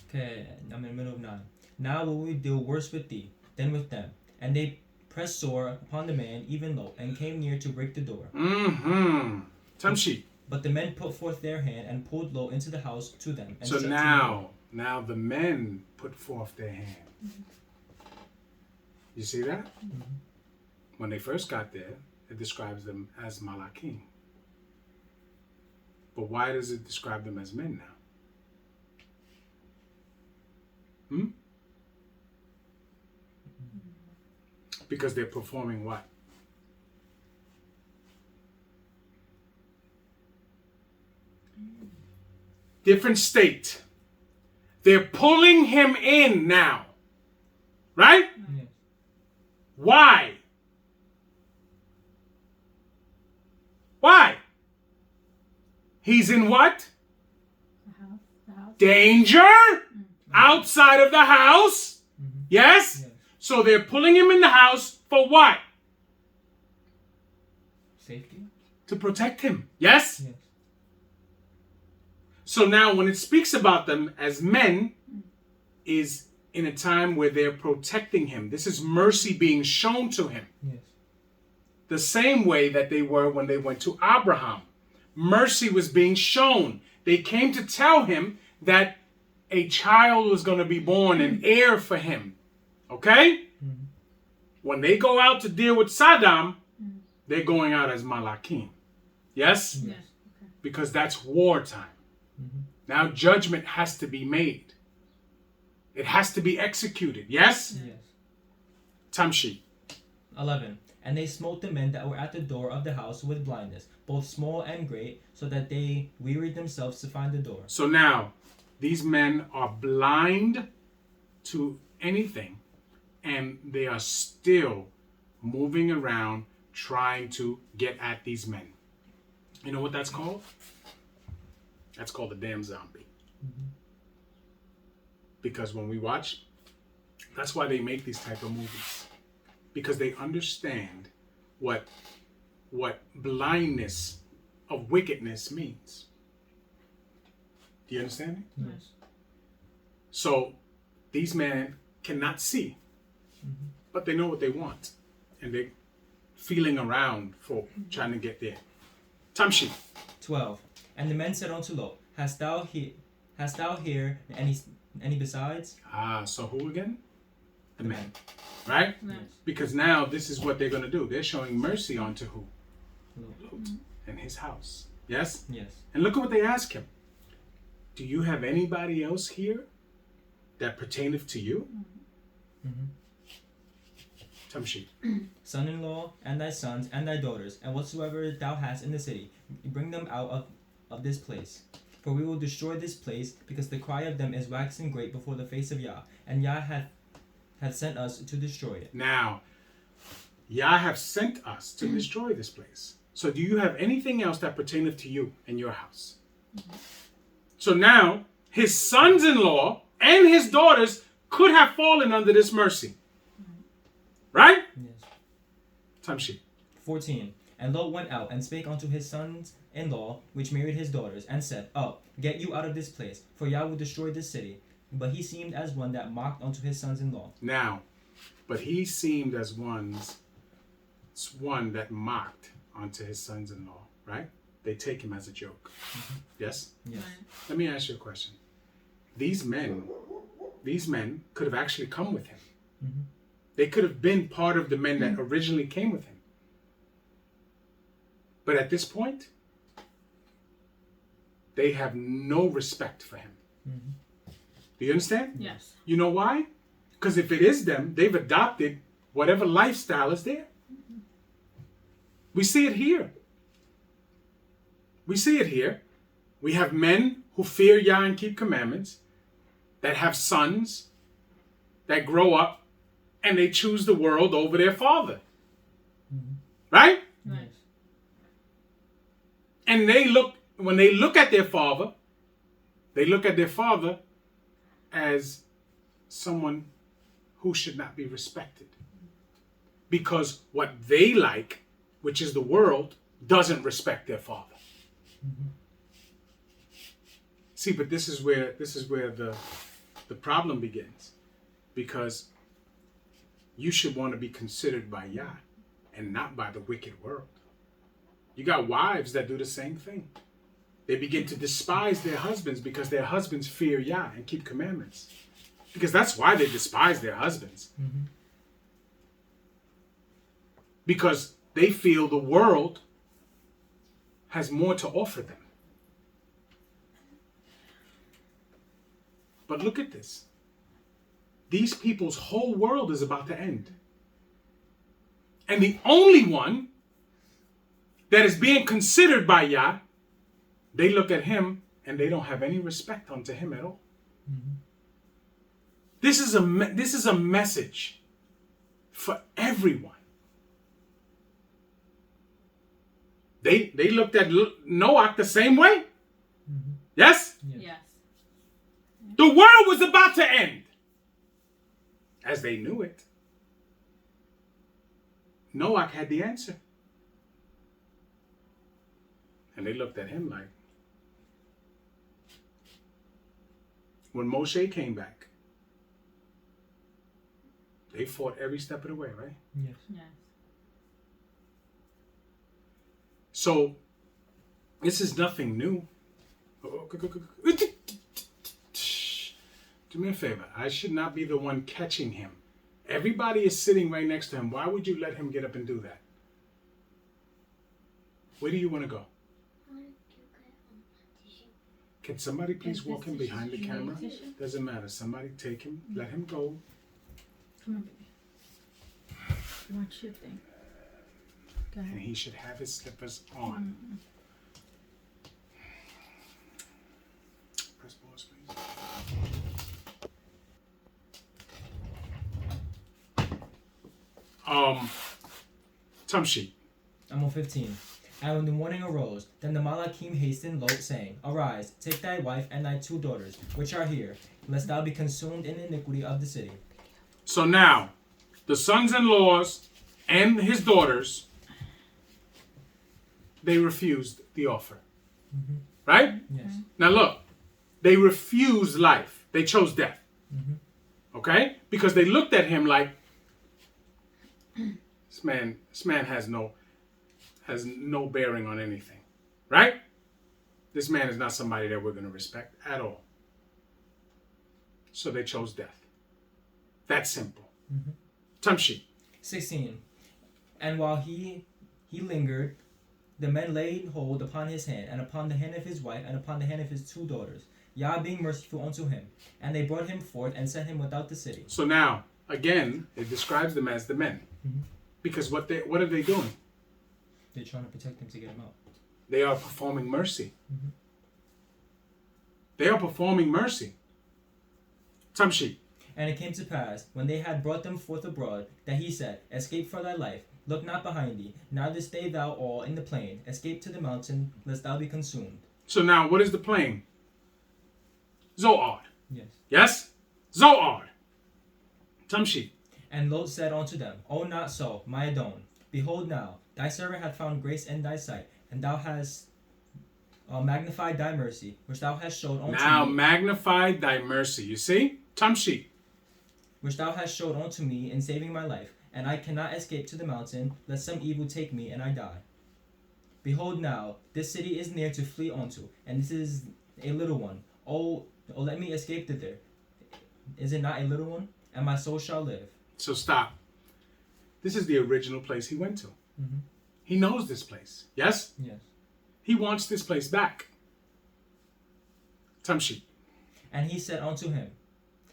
Okay, I'm in the middle of 9. Now will we deal worse with thee than with them. And they pressed sore upon the man, even Lot, and came near to break the door. Tamshi. But the men put forth their hand and pulled Lot into the house to them. And So shut now the men put forth their hand. You see that? when they first got there, it describes them as Malachim. But why does it describe them as men now? Because they're performing what? Different state. They're pulling him in now. Right? Yes. Why? Why? He's in what? The house. Danger? Outside of the house? Yes? Yes. So they're pulling him in the house for what? Safety? To protect him. Yes? Yes. So now when it speaks about them as men, is in a time where they're protecting him. This is mercy being shown to him. Yes. The same way that they were when they went to Abraham. Mercy was being shown. They came to tell him that a child was going to be born, an heir for him. Okay? Mm-hmm. When they go out to deal with Saddam, they're going out as Malachim. Yes? Yes. Okay. Because that's wartime. Mm-hmm. Now judgment has to be made. It has to be executed. Yes? Yes. Tamshi. 11. And they smote the men that were at the door of the house with blindness, both small and great, so that they wearied themselves to find the door. So now, these men are blind to anything, and they are still moving around trying to get at these men. You know what that's called? That's called a damn zombie. Mm-hmm. Because when we watch, that's why they make these type of movies. Because they understand what blindness of wickedness means. Do you understand it? Yes. So these men cannot see, but they know what they want, and they're feeling around for trying to get there. Tamshi. 12. And the men said unto Lot, Hast thou here any besides? So who again? The The men. men. Right? Yes. Because now this is what they're going to do. They're showing mercy onto who? Lot. Lot and his house. Yes? Yes. And look at what they ask him. Do you have anybody else here that pertaineth to you? Mm-hmm. Tamshi. Son-in-law, and thy sons, and thy daughters, and whatsoever thou hast in the city, bring them out of this place. For we will destroy this place, because the cry of them is waxing great before the face of Yah, and Yah hath sent us to destroy it. Now, Yah have sent us to destroy this place. So do you have anything else that pertaineth to you and your house? So now, his sons-in-law and his daughters could have fallen under this mercy. Right? Yes. Tamshi. 14. And Lot went out and spake unto his sons-in-law, which married his daughters, and said, Up, get you out of this place, for Yah will destroy this city. But he seemed as one that mocked unto his sons-in-law. Now, but he seemed as one that mocked unto his sons-in-law, right? They take him as a joke. Yes? Yes. Let me ask you a question. These men could have actually come with him. Mm-hmm. They could have been part of the men that originally came with him. But at this point, they have no respect for him. Mm-hmm. Do you understand? Yes. You know why? Because if it is them, they've adopted whatever lifestyle is there. We see it here. We see it here. We have men who fear Yah and keep commandments, that have sons that grow up and they choose the world over their father. Mm-hmm. Right? Right. And when they look at their father, they look at their father as someone who should not be respected. Because what they like, which is the world, doesn't respect their father. Mm-hmm. See, but this is where the problem begins. Because you should want to be considered by Yah and not by the wicked world. You got wives that do the same thing. They begin to despise their husbands because their husbands fear Yah and keep commandments. Because that's why they despise their husbands. Mm-hmm. because they feel the world has more to offer them. But look at this. These people's whole world is about to end. And the only one that is being considered by Yah, they look at him and they don't have any respect unto him at all. Mm-hmm. This is a message for everyone. They looked at Noah the same way. Mm-hmm. Yes? Yes. The world was about to end. As they knew it. Noah had the answer. And they looked at him like, when Moshe came back, they fought every step of the way, right? Yes. Yes. So, this is nothing new. Do me a favor. I should not be the one catching him. Everybody is sitting right next to him. Why would you let him get up and do that? Where do you want to go? Can somebody please walk him behind the camera? Doesn't matter. Somebody take him. Let him go. Come on, baby. You want your thing? Go ahead. And he should have his slippers on. Press pause, please. Tamshi. I'm on 15. And when the morning arose, then the Malachim hastened Lot, saying, Arise, take thy wife and thy 2 daughters, which are here, lest thou be consumed in the iniquity of the city. So now, the sons-in-laws and his daughters, they refused the offer. Mm-hmm. Right? Yes. Now look, they refused life. They chose death. Mm-hmm. Okay? Because they looked at him like, this man has no bearing on anything. Right? This man is not somebody that we're going to respect at all. So they chose death. That's simple. Mm-hmm. Tamshi. 16. And while he lingered, the men laid hold upon his hand, and upon the hand of his wife, and upon the hand of his 2 daughters, Yah being merciful unto him. And they brought him forth and sent him without the city. So now, again, it describes them as the men. Mm-hmm. Because what are they doing? They're trying to protect him to get him out. They are performing mercy. Mm-hmm. They are performing mercy. Tamshi. And it came to pass, when they had brought them forth abroad, that he said, Escape for thy life, look not behind thee, neither stay thou all in the plain, escape to the mountain, lest thou be consumed. So now, what is the plain? Zoar. Yes. Yes? Zoar. Tamshi. And Lot said unto them, O not so, my Adon. Behold now, thy servant hath found grace in thy sight, and thou hast magnified thy mercy, which thou hast showed unto me. Now magnified thy mercy. You see? Tamshi. Which thou hast showed unto me in saving my life, and I cannot escape to the mountain, lest some evil take me, and I die. Behold now, this city is near to flee unto, and this is a little one. Oh, let me escape thither. Is it not a little one? And my soul shall live. So stop. This is the original place he went to. Mm-hmm. He knows this place. Yes? Yes. He wants this place back. Tamshi. And he said unto him,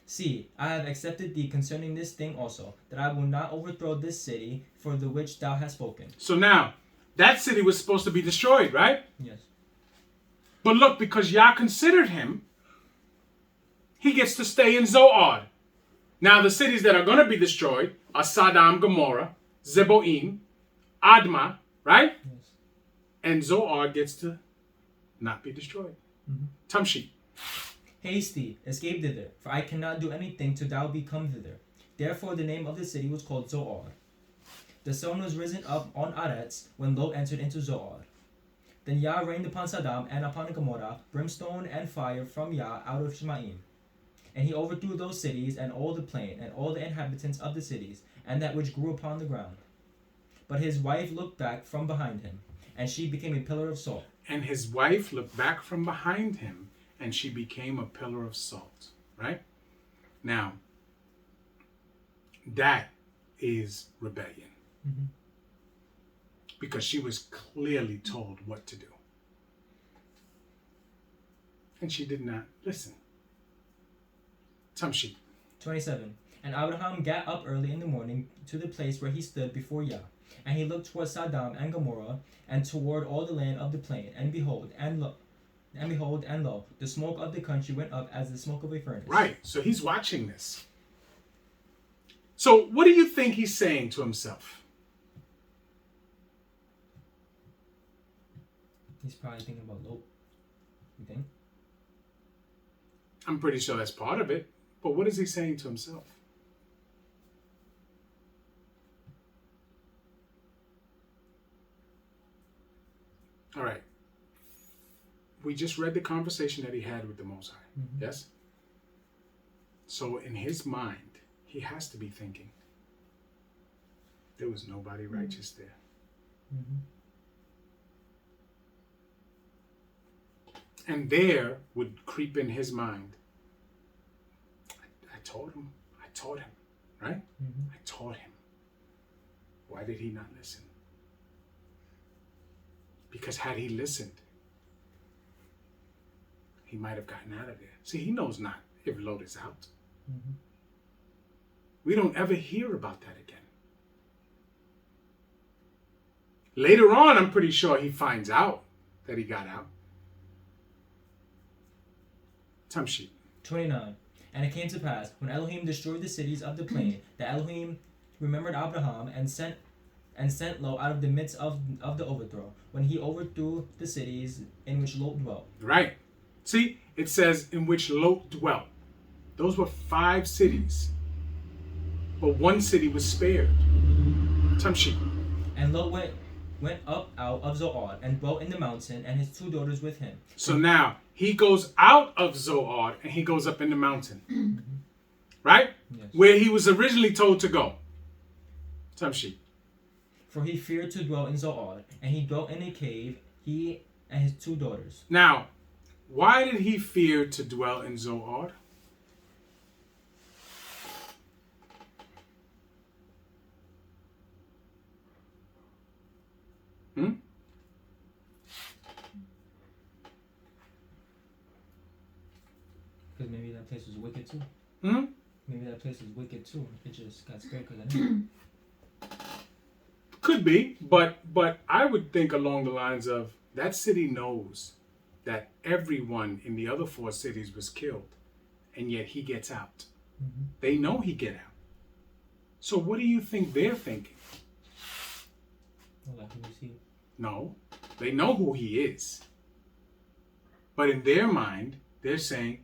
See, I have accepted thee concerning this thing also, that I will not overthrow this city for the which thou hast spoken. So now, that city was supposed to be destroyed, right? Yes. But look, because Yah considered him, he gets to stay in Zoar. Now, the cities that are going to be destroyed are Sodom, Gomorrah, Zeboim, Admah, right? Yes. And Zoar gets to not be destroyed. Mm-hmm. Tamshi. Haste thee, escape thither, for I cannot do anything till thou be come thither. Therefore the name of the city was called Zoar. The sun was risen up on Aretz when Lot entered into Zoar. Then Yah rained upon Sodom and upon Gomorrah brimstone and fire from Yah out of Shemaim. And he overthrew those cities and all the plain and all the inhabitants of the cities and that which grew upon the ground. But his wife looked back from behind him, and she became a pillar of salt. And his wife looked back from behind him, and she became a pillar of salt. Right? Now, that is rebellion. Mm-hmm. because she was clearly told what to do. And she did not listen. Tamshi. 27. And Abraham got up early in the morning to the place where he stood before Yah. And he looked toward Sodom and Gomorrah, and toward all the land of the plain. And behold, and lo, the smoke of the country went up as the smoke of a furnace. Right. So he's watching this. So what do you think he's saying to himself? He's probably thinking about Lot. You think? I'm pretty sure that's part of it. But what is he saying to himself? All right. We just read the conversation that he had with the Most High. Mm-hmm. Yes? So in his mind, he has to be thinking, there was nobody righteous there. Mm-hmm. And there would creep in his mind, I taught him, right? Mm-hmm. I taught him. Why did he not listen? Because had he listened, he might have gotten out of there. See, he knows not if Lot is out. Mm-hmm. We don't ever hear about that again. Later on, I'm pretty sure he finds out that he got out. Tamshi. 29. And it came to pass, when Elohim destroyed the cities of the plain, that Elohim remembered Abraham and sent Lot out of the midst of the overthrow, when he overthrew the cities in which Lot dwelt. Right. See, it says in which Lot dwelt. Those were 5 cities. But 1 city was spared. Tamshi. And Lot went up out of Zoar and dwelt in the mountain, and his 2 daughters with him. So now he goes out of Zoar and he goes up in the mountain. Right? Yes. Where he was originally told to go. Tamshi. For he feared to dwell in Zoar, and he dwelt in a cave, he and his 2 daughters. Now, why did he fear to dwell in Zoar? Because maybe that place was wicked too. Hmm? Maybe that place was wicked too. It just got scared because of him. Could be, but I would think along the lines of that city knows that everyone in the other 4 cities was killed, and yet he gets out. Mm-hmm. They know he get out. So what do you think they're thinking? Well, like, who is he? No, they know who he is. But in their mind, they're saying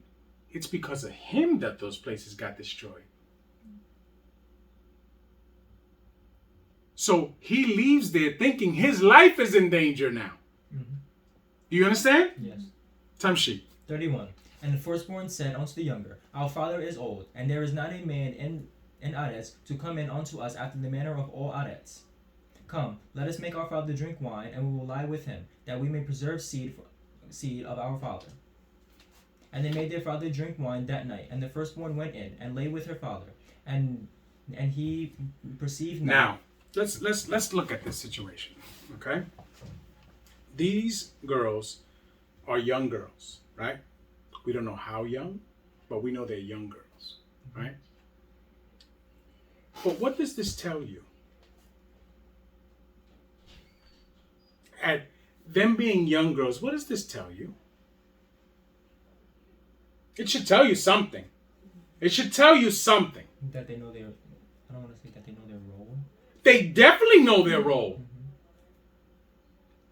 it's because of him that those places got destroyed. So he leaves there thinking his life is in danger now. Mm-hmm. Do you understand? Yes. Tamshi. 31. And the firstborn said unto the younger, Our father is old, and there is not a man in Ades to come in unto us after the manner of all Ades. Come, let us make our father drink wine, and we will lie with him, that we may preserve seed of our father. And they made their father drink wine that night, and the firstborn went in and lay with her father, and he perceived not. Now, let's look at this situation, okay? These girls are young girls, right? We don't know how young, but we know they're young girls, right? But what does this tell you? At them being young girls, what does this tell you? It should tell you something. It should tell you something. That they know their, I don't want to say that they know their role. They definitely know their role. Mm-hmm.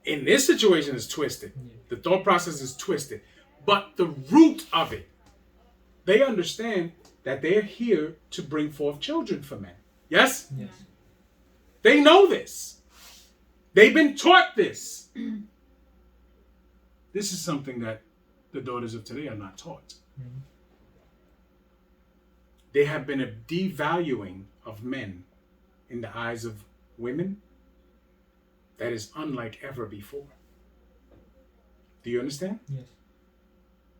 In this situation, it's twisted. Yeah. The thought process is twisted. But the root of it, they understand that they're here to bring forth children for men. Yes? Yes. They know this. They've been taught this. This is something that the daughters of today are not taught. Mm-hmm. There have been a devaluing of men in the eyes of women that is unlike ever before. Do you understand? Yes.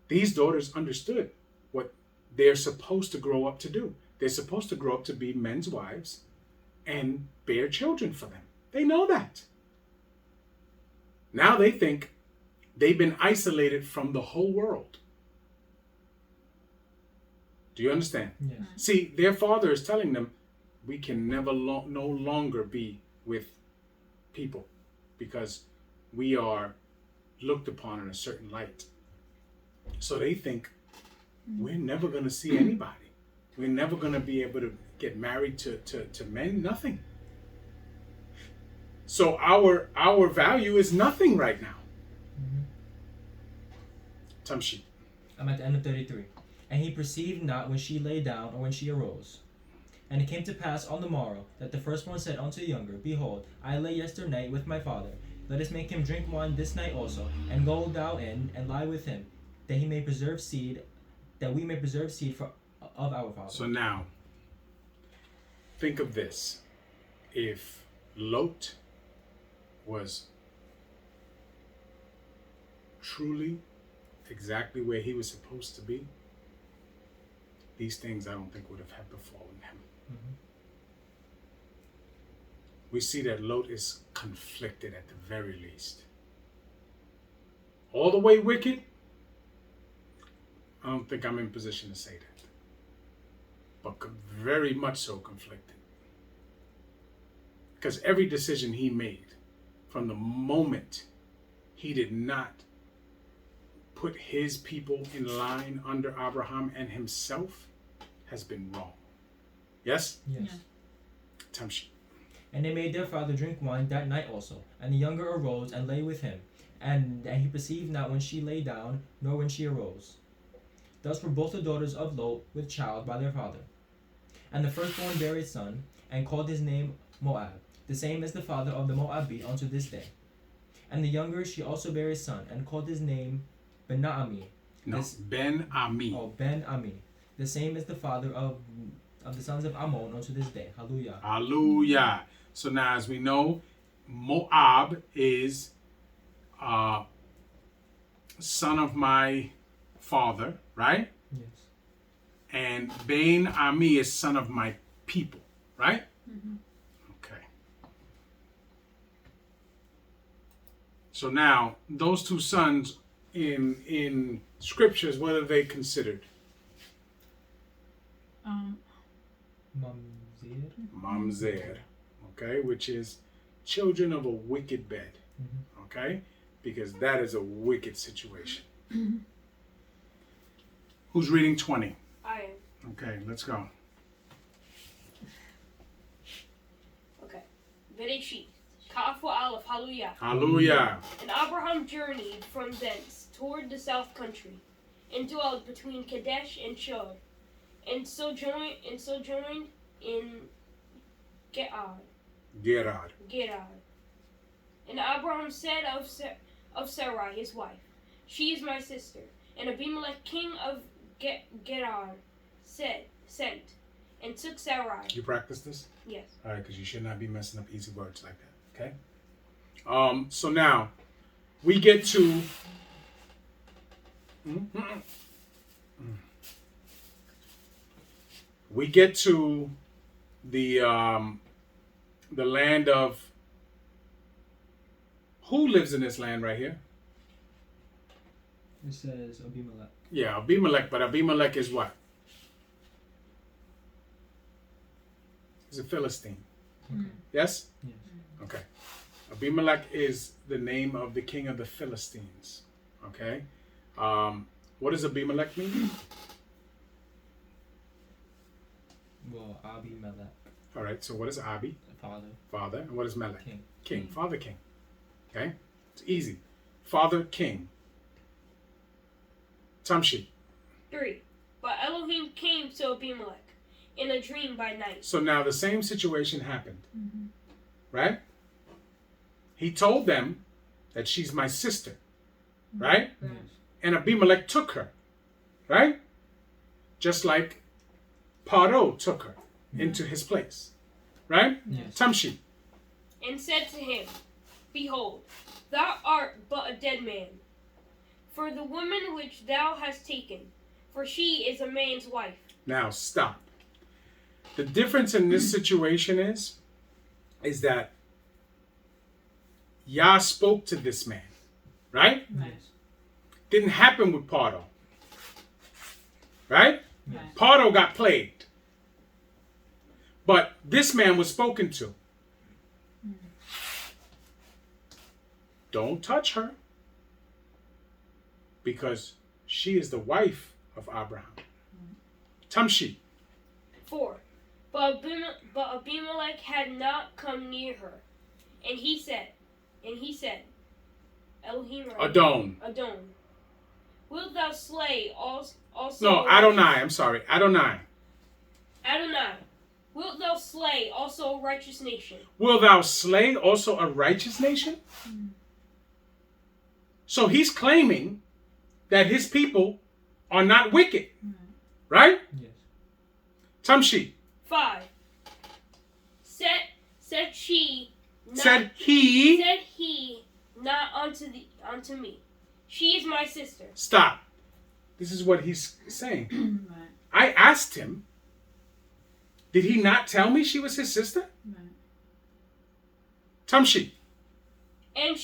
These daughters understood what they're supposed to grow up to do. They're supposed to grow up to be men's wives and bear children for them. They know that. Now they think they've been isolated from the whole world. Do you understand? Yes. See, their father is telling them, we can never no longer be with people because we are looked upon in a certain light. So they think we're never going to see anybody. We're never going to be able to get married to men. Nothing. So our value is nothing right now. Tamshi. I'm at the end of 33. And he perceived not when she lay down or when she arose. And it came to pass on the morrow that the firstborn said unto the younger, Behold, I lay yesternight with my father. Let us make him drink wine this night also, and go thou in and lie with him, that he may preserve seed, that we may preserve seed of our father. So now, think of this. If Lot was truly exactly where he was supposed to be, these things I don't think would have had befallen him. Mm-hmm. We see that Lot is conflicted at the very least. All the way wicked, I don't think I'm in position to say that. But very much so conflicted. Because every decision he made, from the moment he did not put his people in line under Abraham and himself, has been wrong. Yes? Yes. Yeah. Tamshi. And they made their father drink wine that night also. And the younger arose and lay with him. And he perceived not when she lay down, nor when she arose. Thus were both the daughters of Lot with child by their father. And the firstborn bare a son, and called his name Moab. The same is the father of the Moabite unto this day. And the younger she also bare a son, and called his name Ben-Ami. No, Ben-Ami. Oh, Ben-Ami. The same is the father of the sons of Ammon unto this day. Hallelujah. Hallelujah. So now, as we know, Moab is son of my father, right? Yes. And Ben-Ami is son of my people, right? Mm-hmm. Okay. So now, those two sons in scriptures, what are they considered? Mamzer. Mamzer, okay, which is children of a wicked bed, Mm-hmm. okay, because that is a wicked situation. Who's reading 20? I am. Okay, let's go. Okay. Bereshit. Kaf Aleph. Hallelujah. Hallelujah. And Abraham journeyed from thence toward the south country, and dwelt between Kadesh and Shur, and sojourned in Gerar. Gerar. And Abraham said of Sarai his wife, She is my sister. And Abimelech king of Gerar sent and took Sarai. You practice this? Yes. All right, because you should not be messing up easy words like that, okay? So now, we get to... We get to the land of... Who lives in this land right here? It says Abimelech. Yeah, Abimelech, but Abimelech is what? He's a Philistine. Okay. Yes? Yes. Okay. Abimelech is the name of the king of the Philistines. Okay? What does Abimelech mean? Well, Abimelech. All right, so what is Abi? Father. Father. And what is Melech? King. King. Father, king. Okay? It's easy. Father, king. Tamshi. 3. But Elohim came to Abimelech in a dream by night. So now the same situation happened. Mm-hmm. Right? He told them that she's my sister. Right? Right. And Abimelech took her. Right? Just like Paro took her into his place. Right? Yes. Tamshi. And said to him, Behold, thou art but a dead man. For the woman which thou hast taken, for she is a man's wife. Now stop. The difference in this situation is that Yah spoke to this man, right? Right. Didn't happen with Pardo, right? Right. Pardo got plagued, but this man was spoken to. Don't touch her, because she is the wife of Abraham. Tamshi. 4. But Abimelech had not come near her. And he said, Elohim or Adon. wilt thou slay also? No, Adonai. I'm sorry. Adonai. Adonai, wilt thou slay also a righteous nation? Will thou slay also a righteous nation? So he's claiming that his people are not wicked. Right? Yes. Tamshi. 5. Said Said he not unto me. She is my sister. Stop. This is what he's saying. Right. I asked him, did he not tell me she was his sister? Right. Tamshi. And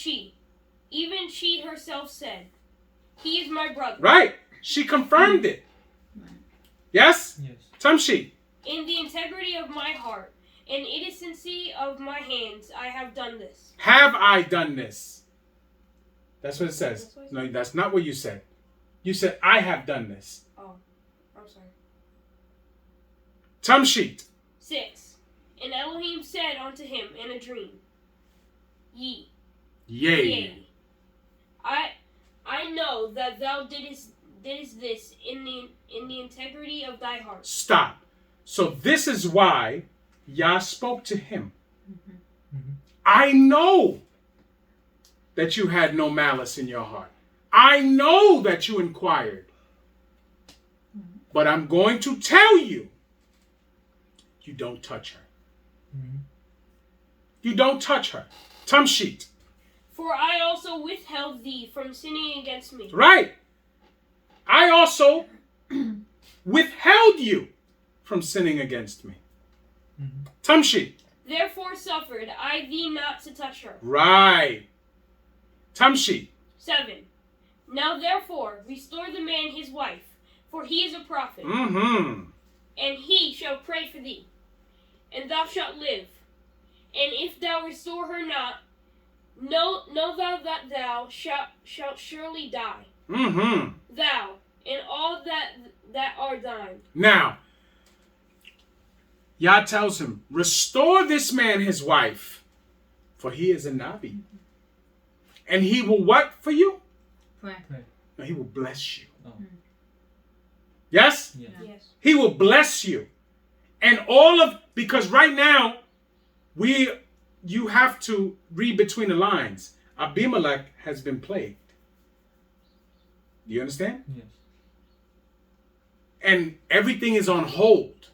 even she herself said, he is my brother. Right. She confirmed it. Right. Yes? Yes. Tamshi. In the integrity of my heart and innocency of my hands, I have done this. Have I done this? That's what it says. That's what it No, that's not what you said. You said, I have done this. Oh, I'm sorry. Tamshi. 6. And Elohim said unto him in a dream, Yea. I know that thou didst this in the integrity of thy heart. Stop. So this is why Yah spoke to him. I know that you had no malice in your heart. I know that you inquired. But I'm going to tell you, you don't touch her. You don't touch her. Tamshit. For I also withheld thee from sinning against me. Right. I also withheld you from sinning against me. Tamshi. Therefore suffered I thee not to touch her. Right. Tamshi. 7. Now therefore restore the man his wife, for he is a prophet, Mm-hmm. and he shall pray for thee, and thou shalt live. And if thou restore her not, know thou that thou shalt surely die. Mm-hmm. Thou and all that are thine. Now, Yah tells him, restore this man his wife, for he is a Navi. And he will what for you? Pray. No, he will bless you. Oh. Yes? Yes. Yes. He will bless you. And because right now, you have to read between the lines. Abimelech has been plagued. Do you understand? Yes. And everything is on hold.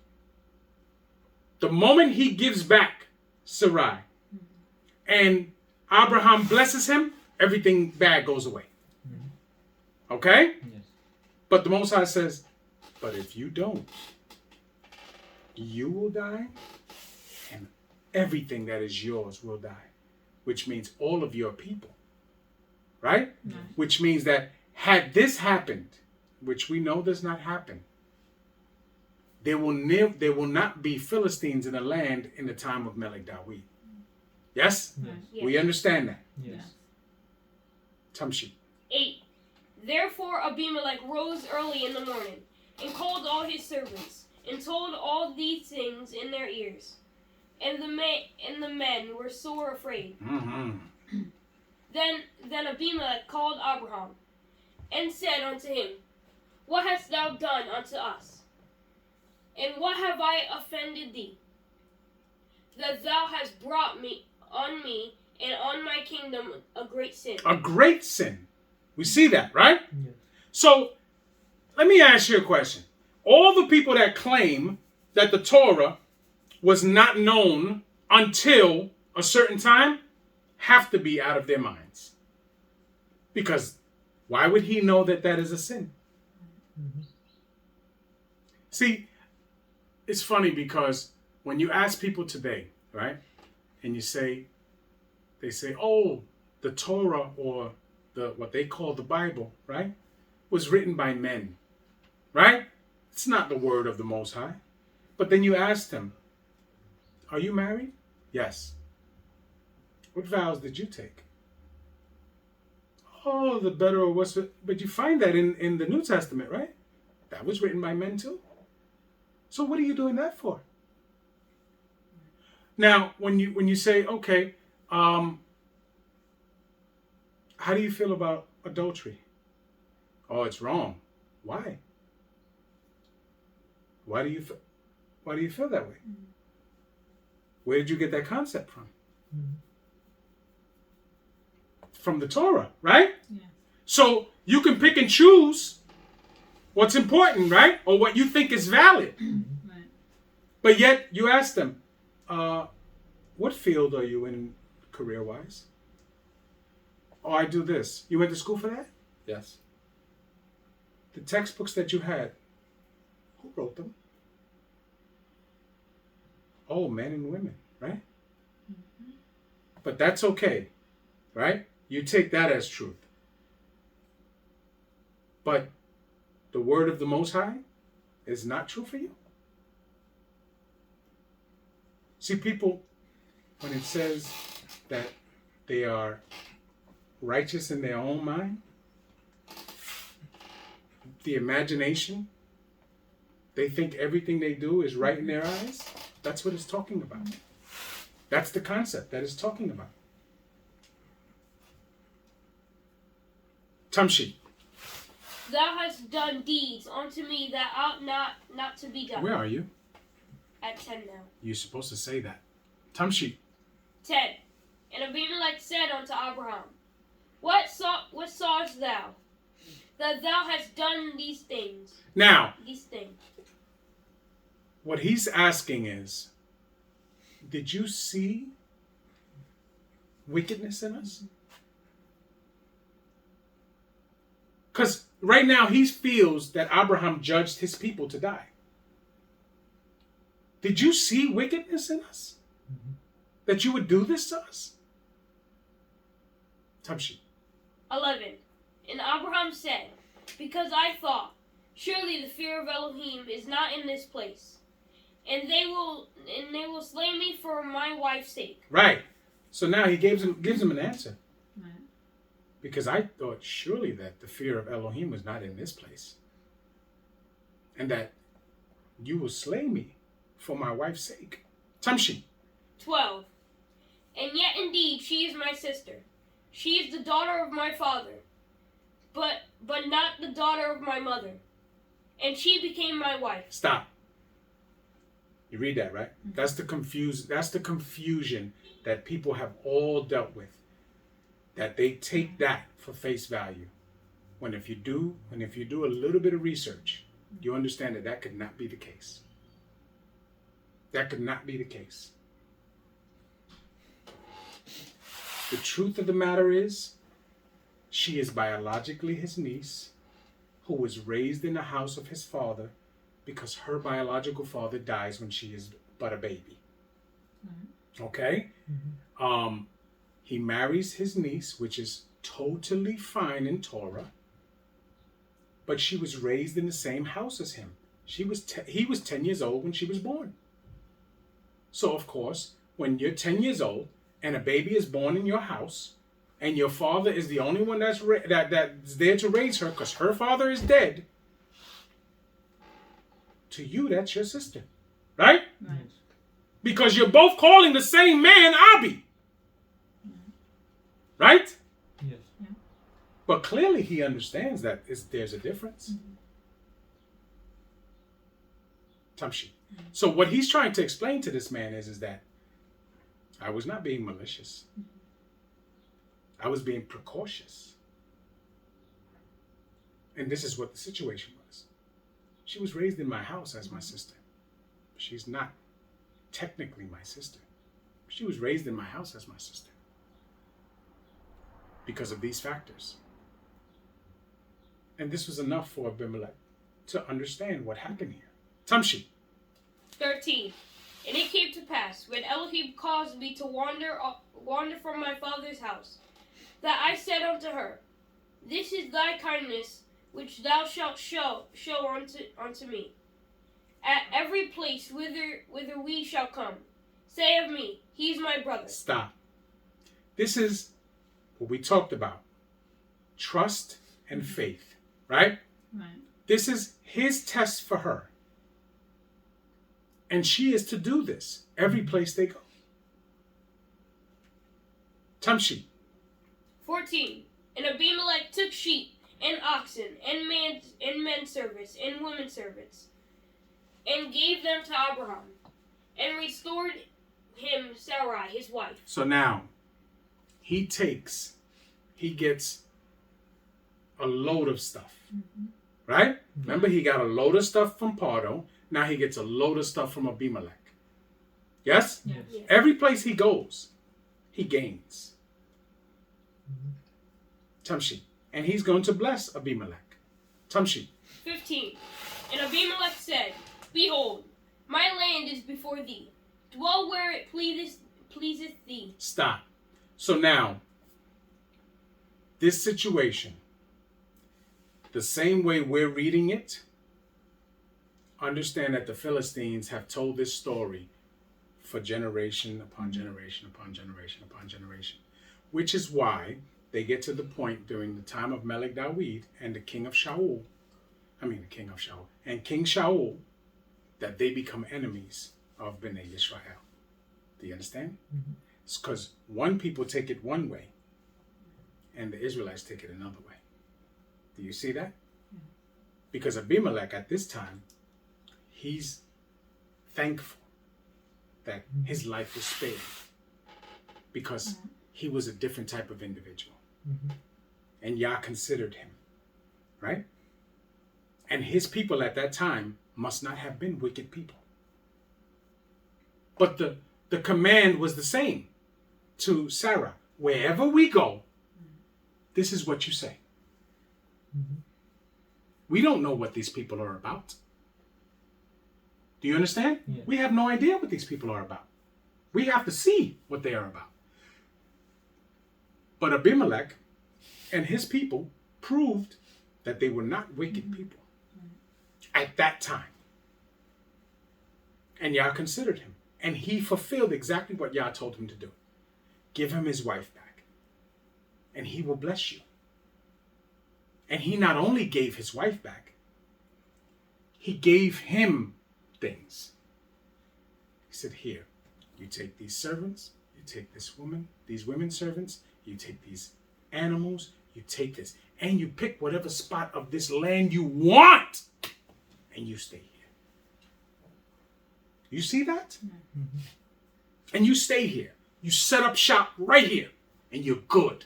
The moment he gives back Sarai and Abraham blesses him, everything bad goes away. Okay? Yes. But the Most High says, but if you don't, you will die, and everything that is yours will die. Which means all of your people. Right? Right. Which means that had this happened, which we know does not happen, there will not be Philistines in the land in the time of Melech David. Yes? Yes. Yes. We understand that. Yes. Tamshi. 8. Therefore Abimelech rose early in the morning, and called all his servants, and told all these things in their ears. And the men were sore afraid. Mm-hmm. Then Abimelech called Abraham, and said unto him, What hast thou done unto us? And what have I offended thee, that thou hast brought on me and on my kingdom a great sin? A great sin. We see that, right? Yes. So, let me ask you a question. All the people that claim that the Torah was not known until a certain time have to be out of their minds. Because why would he know that that is a sin? See, it's funny because when you ask people today, right, and they say, oh, the Torah, or what they call the Bible, right, was written by men, right? It's not the word of the Most High. But then you asked him, are you married? Yes. What vows did you take? Oh, the better or worse. But you find that in the New Testament, right? That was written by men too. So what are you doing that for? Now, when you say, okay, how do you feel about adultery? Oh, it's wrong. Why? Why do you feel that way? Where did you get that concept from? From the Torah, right? Yeah. So you can pick and choose what's important, right? Or what you think is valid. Right. But yet you ask them, what field are you in career-wise? Oh, I do this. You went to school for that? Yes. The textbooks that you had, who wrote them? Oh, men and women, right? Mm-hmm. But that's okay, right? You take that as truth. But the word of the Most High is not true for you. See, people, when it says that they are righteous in their own mind, the imagination, they think everything they do is right in their eyes. That's what it's talking about. That's the concept that it's talking about. Tamshi. Thou hast done deeds unto me that ought not to be done. Where are you? At 10 now. You're supposed to say that. Tamshi. 10. And Abimelech said unto Abraham, What sawest thou? That thou hast done these things. Now, These things. what he's asking is, did you see wickedness in us? Because right now he feels that Abraham judged his people to die. Did you see wickedness in us? That you would do this to us? Tamshi. 11. And Abraham said, Because I thought, surely the fear of Elohim is not in this place, and they will slay me for my wife's sake. Right. So now he gives him an answer. Right. Because I thought surely that the fear of Elohim was not in this place. And that you will slay me for my wife's sake. Tamshi. 12. And yet indeed she is my sister. She is the daughter of my father, but not the daughter of my mother. And she became my wife. Stop. You read that, right? That's the confusion that people have all dealt with. That they take that for face value. When if you do a little bit of research, you understand that could not be the case. That could not be the case. The truth of the matter is, she is biologically his niece, who was raised in the house of his father, because her biological father dies when she is but a baby. Okay? He marries his niece, which is totally fine in Torah, but she was raised in the same house as him. He was 10 years old when she was born. So, of course, when you're 10 years old and a baby is born in your house, and your father is the only one that's there to raise her because her father is dead, to you, that's your sister. Right? Right. Because you're both calling the same man Abi. Right? Yes. But clearly he understands that there's a difference. Tamshi. So what he's trying to explain to this man is that I was not being malicious. I was being precautious. And this is what the situation was. She was raised in my house as my sister. She's not technically my sister. She was raised in my house as my sister. Because of these factors. And this was enough for Abimelech to understand what happened here. Tamshi. 13. And it came to pass, when Elohim caused me to wander from my father's house, that I said unto her, This is thy kindness which thou shalt show unto me. At every place whither we shall come, say of me, He is my brother. Stop. This is what we talked about. Trust and faith, right? Right. This is his test for her. And she is to do this every place they go. Tamshi. 14. And Abimelech took sheep and oxen and men servants and women servants, and gave them to Abraham, and restored him Sarai his wife. So now, he gets a load of stuff, right? Remember, he got a load of stuff from Pardo. Now he gets a load of stuff from Abimelech. Yes? Yes. Yes. Every place he goes, he gains. Tamshi. And he's going to bless Abimelech. Tamshi. 15. And Abimelech said, Behold, my land is before thee. Dwell where it pleaseth thee. Stop. So now, this situation, the same way we're reading it, understand that the Philistines have told this story for generation upon generation upon generation upon generation, which is why they get to the point during the time of Melech Dawid and King Shaul, that they become enemies of Bnei Yisrael. Do you understand? It's because one people take it one way and the Israelites take it another way. Do you see that? Because Abimelech at this time, he's thankful that his life was spared because he was a different type of individual. And Yah considered him, right? And his people at that time must not have been wicked people. But the command was the same to Sarah. Wherever we go, this is what you say. We don't know what these people are about. Do you understand? Yeah. We have no idea what these people are about. We have to see what they are about. But Abimelech and his people proved that they were not wicked people at that time. And Yah considered him. And he fulfilled exactly what Yah told him to do. Give him his wife back. And he will bless you. And he not only gave his wife back, he gave him things. He said, here, you take these servants, you take this woman, these women servants, you take these animals, you take this, and you pick whatever spot of this land you want, and you stay here. You see that? And you stay here. You set up shop right here, and you're good.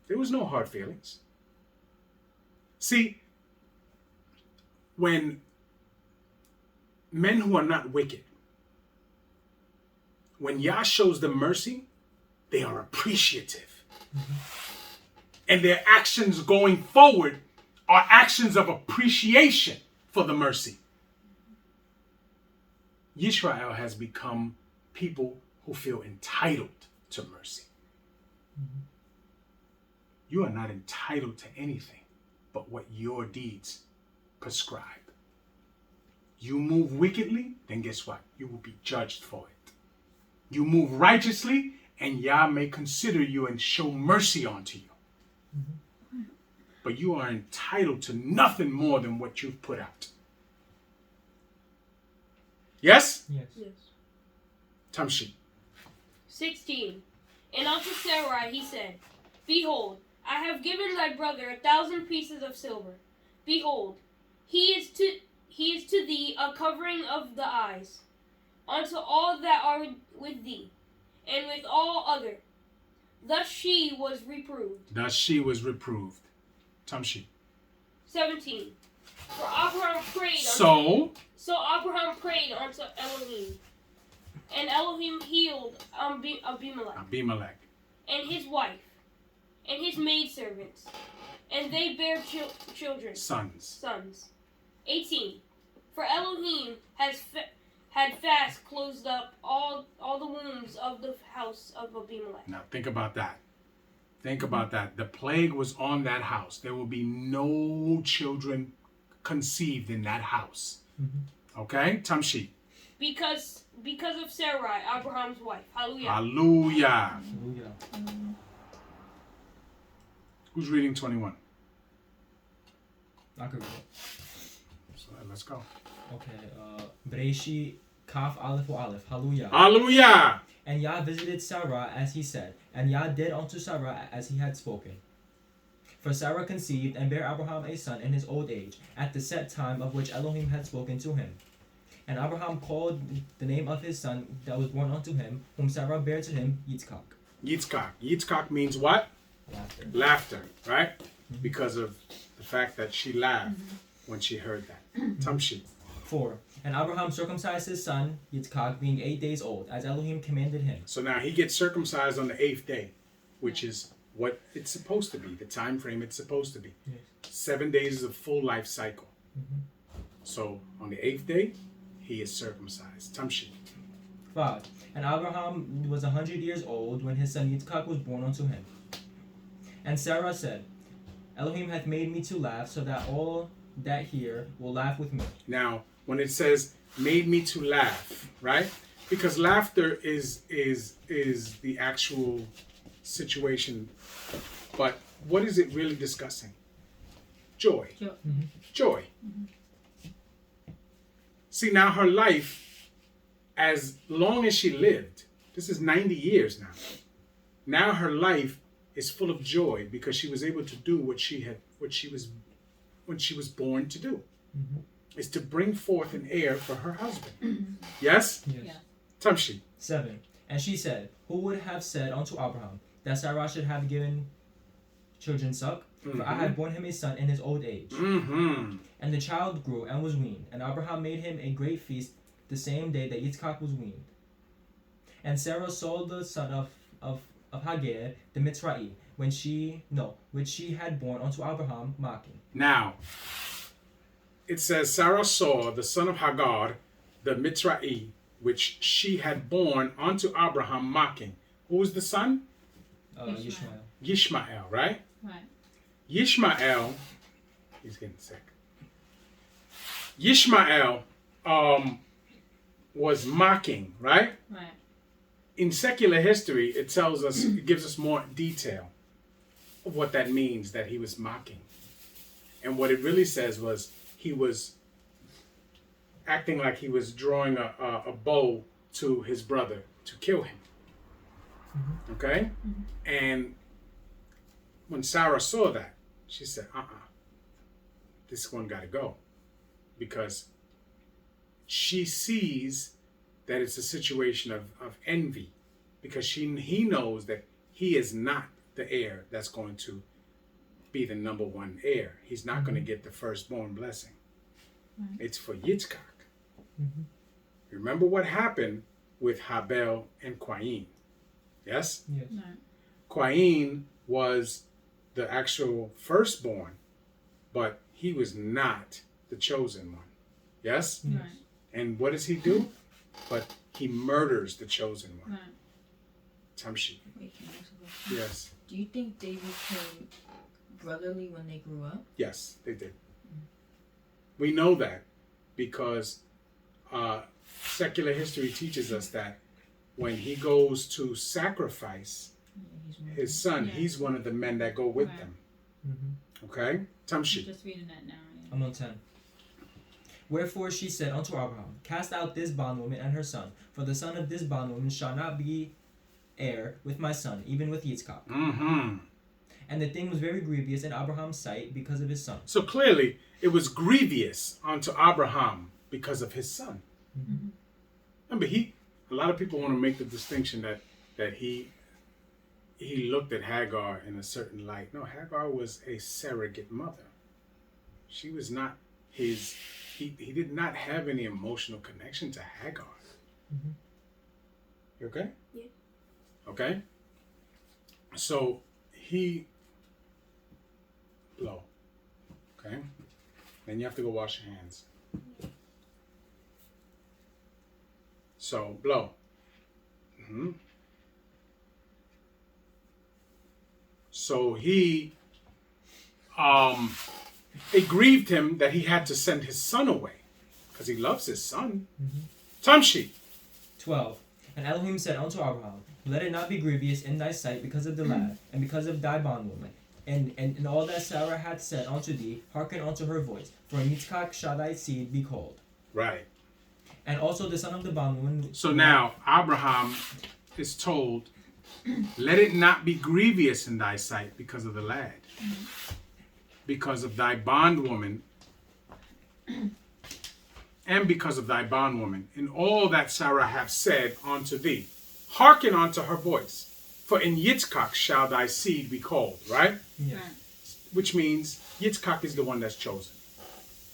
There was no hard feelings. See, when men who are not wicked, when Yah shows them mercy, they are appreciative. And their actions going forward are actions of appreciation for the mercy. Yisrael has become people who feel entitled to mercy. You are not entitled to anything but what your deeds prescribe. You move wickedly, then guess what? You will be judged for it. You move righteously, and Yah may consider you and show mercy unto you. But you are entitled to nothing more than what you've put out. Yes? Yes. Yes. Tamshi. 16. And unto Sarai he said, Behold, I have given thy brother 1,000 pieces of silver. Behold, he is to thee a covering of the eyes, unto all that are with thee, and with all other. Thus she was reproved. Thus she was reproved. Tamshi. 17. For Abraham prayed So Abraham prayed unto Elohim, and Elohim healed Abimelech, and his wife, and his maidservants, and they bare children. sons. 18. For Elohim had fast closed up all the wombs of the house of Abimelech. Now think about that. Think about that. The plague was on that house. There will be no children conceived in that house. Okay? Tamshi. Because of Sarai, Abraham's wife. Hallelujah. Hallelujah. Hallelujah. Who's reading 21? I could read it. So let's go. Okay. Bereshi Kaf Aleph Aleph. Hallelujah. Hallelujah. And Yah visited Sarah as he said, and Yah did unto Sarah as he had spoken. For Sarah conceived and bare Abraham a son in his old age, at the set time of which Elohim had spoken to him. And Abraham called the name of his son that was born unto him, whom Sarah bare to him, Yitzchak. Yitzchak. Yitzchak means what? Laughter. Laughter, right? Because of the fact that she laughed when she heard that. Tamshi. 4. And Abraham circumcised his son, Yitzchak, being 8 days old, as Elohim commanded him. So now he gets circumcised on the 8th day, which is what it's supposed to be, the time frame it's supposed to be. Yes. 7 days is a full life cycle. So on the 8th day, he is circumcised. Tamshi. 5. And Abraham was 100 years old when his son Yitzchak was born unto him. And Sarah said, Elohim hath made me to laugh, so that all that hear will laugh with me. Now, when it says made me to laugh, right? Because laughter is the actual situation, but what is it really discussing? Joy. Joy. See, now her life, as long as she lived, this is 90 years now. Now her life is full of joy because she was able to do what she was born to do. Is to bring forth an heir for her husband. Yes? Yes. Tamshi. 7. And she said, Who would have said unto Abraham that Sarah should have given children suck? For I had borne him a son in his old age. And the child grew and was weaned, and Abraham made him a great feast the same day that Yitzchak was weaned. And Sarah saw the son of Hagar, the Mitzrayim, which she had born unto Abraham, mocking. Now, it says Sarah saw the son of Hagar, the Mitzrayim, which she had born unto Abraham, mocking. Who was the son? Yishmael. Yishmael, right? Right. Yishmael, he's getting sick. Yishmael was mocking, right? Right. In secular history, it tells us, it gives us more detail of what that means, that he was mocking. And what it really says was he was acting like he was drawing a bow to his brother to kill him. Okay? And when Sarah saw that, she said, this one got to go. Because she sees that it's a situation of envy. Because he knows that he is not the heir that's going to be the number one heir. He's not going to get the firstborn blessing. It's for Yitzchak. Remember what happened with Habel and Cain. Yes? Yes. Right. Cain was the actual firstborn, but he was not the chosen one. Yes? Yes. Right. And what does he do? But he murders the chosen one. Right. Tamshi. Wait, can I ask a question? Yes. Do you think they became brotherly when they grew up? Yes, they did. We know that because secular history teaches us that when he goes to sacrifice He's one of his son, Yeah. he's one of the men that go with Right. them. Okay? I'm Tamshi. just reading that now. Yeah. I'm on 10. Wherefore she said unto Abraham, Cast out this bondwoman and her son, for the son of this bondwoman shall not be heir with my son, even with Yitzchak. And the thing was very grievous in Abraham's sight because of his son. So clearly, it was grievous unto Abraham because of his son. Remember, a lot of people want to make the distinction that he looked at Hagar in a certain light. No, Hagar was a surrogate mother. She was not his. He did not have any emotional connection to Hagar. You okay? Yeah. Okay. So he blow. Okay. Then you have to go wash your hands. So blow. Mhm. So it grieved him that he had to send his son away because he loves his son. Tamshi. 12. And Elohim said unto Abraham, Let it not be grievous in thy sight because of the lad, and because of thy bondwoman. And all that Sarah hath said unto thee, hearken unto her voice, for in Yitzchak shall thy seed be called. Right. And also the son of the bondwoman. So now Abraham is told, let it not be grievous in thy sight because of the lad, because of thy bondwoman, and because of thy bondwoman, in all that Sarah hath said unto thee. Hearken unto her voice, for in Yitzchak shall thy seed be called, right? Yeah. Right. Which means Yitzchak is the one that's chosen.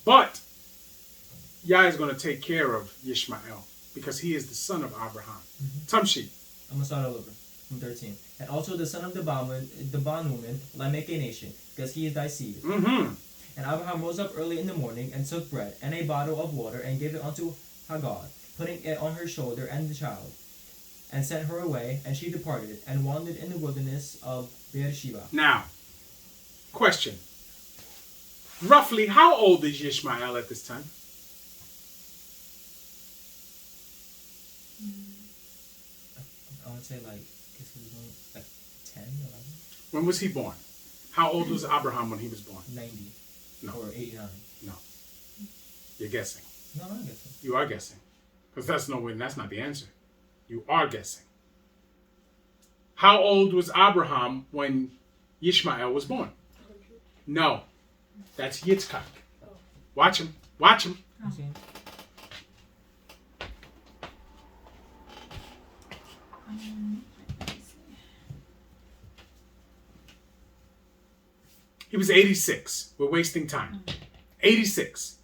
But Yah is going to take care of Yishmael because he is the son of Abraham. Tamshi. I'm gonna start all over from 13. And also the son of the bondwoman, let make a nation, because he is thy seed. Mm-hmm. And Abraham rose up early in the morning and took bread and a bottle of water and gave it unto Hagar, putting it on her shoulder and the child, and sent her away, and she departed and wandered in the wilderness of Beersheba. Now, question. Roughly, how old is Yishmael at this time? I would say because he was going like 10, 11, When was he born? How old was Abraham when he was born? 90, No. or 89. No. You're guessing. No, I'm guessing. You are guessing. Because that's not the answer. You are guessing. How old was Abraham when Yishmael was born? No. That's Yitzchak. Watch him. Watch him. See? He was 86. We're wasting time. 86.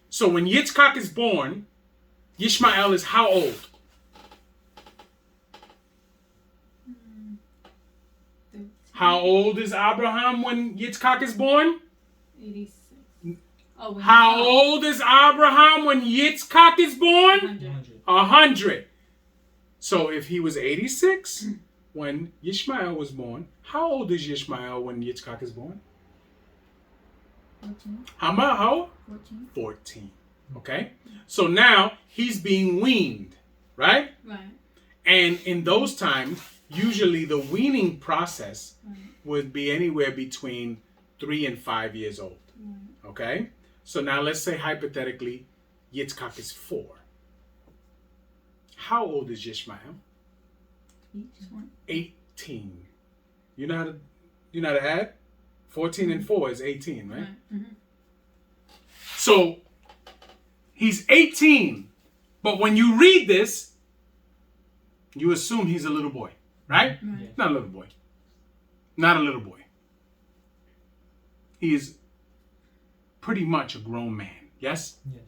So when Yitzchak is born, Yishmael is how old? How old is Abraham when Yitzchak is born? 86. Oh, How old is Abraham when Yitzchak is born? 100. 100. So if he was 86 when Yishmael was born, how old is Yishmael when Yitzchak is born? 14. How old? 14. 14. Okay? So now he's being weaned, right? Right. And in those times, usually the weaning process Right. would be anywhere between 3 and 5 years old. Right. Okay? So now let's say hypothetically Yitzchak is 4. How old is Yishmael? 18. You know how to add? 14 and 4 is 18, right? Right. Mm-hmm. So he's 18, but when you read this, you assume he's a little boy, right? Right. Not a little boy. Not a little boy. He is pretty much a grown man. Yes? Yes.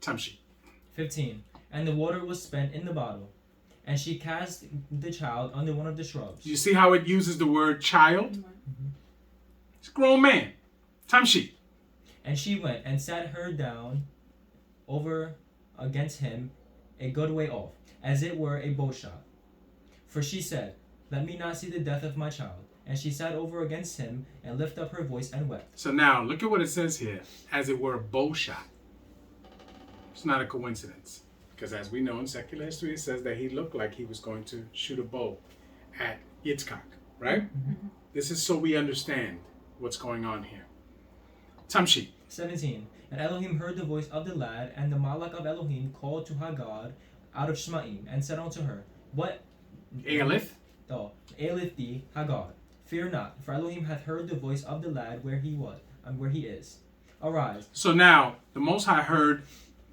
Tamshi. 15. And the water was spent in the bottle, and she cast the child under one of the shrubs. You see how it uses the word child? It's a grown man. Tamshi. And she went and sat her down over against him a good way off, as it were a bowshot. For she said, Let me not see the death of my child. And she sat over against him and lifted up her voice and wept. So now look at what it says here. As it were a bow shot. It's not a coincidence. Because as we know in secular history, it says that he looked like he was going to shoot a bow at Yitzchak, right? Mm-hmm. This is so we understand what's going on here. Tamshi. 17. And Elohim heard the voice of the lad, and the Malach of Elohim called to Hagar out of Shmaim, and said unto her, What Aelith. aileth thee, Hagar? Fear not, for Elohim hath heard the voice of the lad where he was, and where he is. Arise. So now the Most High heard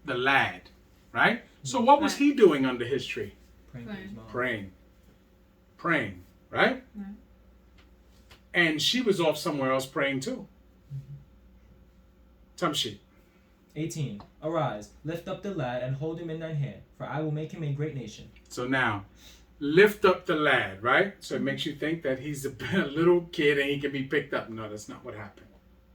the lad, right? So what was he doing under his tree? Praying for his mom. Praying, right? Right. And she was off somewhere else praying too. Tamshi. 18. Arise, lift up the lad, and hold him in thine hand, for I will make him a great nation. So now, lift up the lad, right? So it makes you think that he's a little kid and he can be picked up. No, that's not what happened.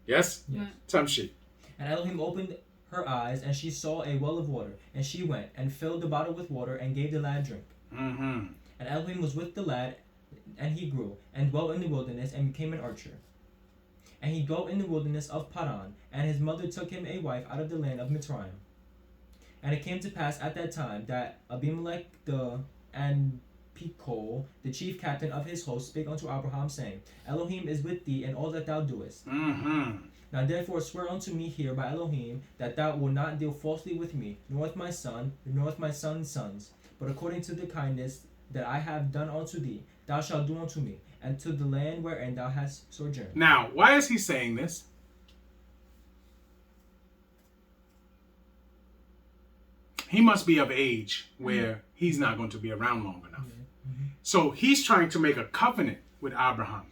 Yes? Yes. Tamshi. And Elohim opened her eyes, and she saw a well of water. And she went and filled the bottle with water and gave the lad drink. Mm-hmm. And Elohim was with the lad, and he grew, and dwelt in the wilderness, and became an archer. And he dwelt in the wilderness of Paran, and his mother took him a wife out of the land of Mitzrayim. And it came to pass at that time that Abimelech and Pekol, the chief captain of his host, spake unto Abraham, saying, Elohim is with thee in all that thou doest. Mm-hmm. Now therefore swear unto me here by Elohim that thou wilt not deal falsely with me, nor with my son, nor with my son's sons, but according to the kindness that I have done unto thee, thou shalt do unto me, and to the land wherein thou hast sojourned. Now, why is he saying this? He must be of age where he's not going to be around long enough. So he's trying to make a covenant with Abraham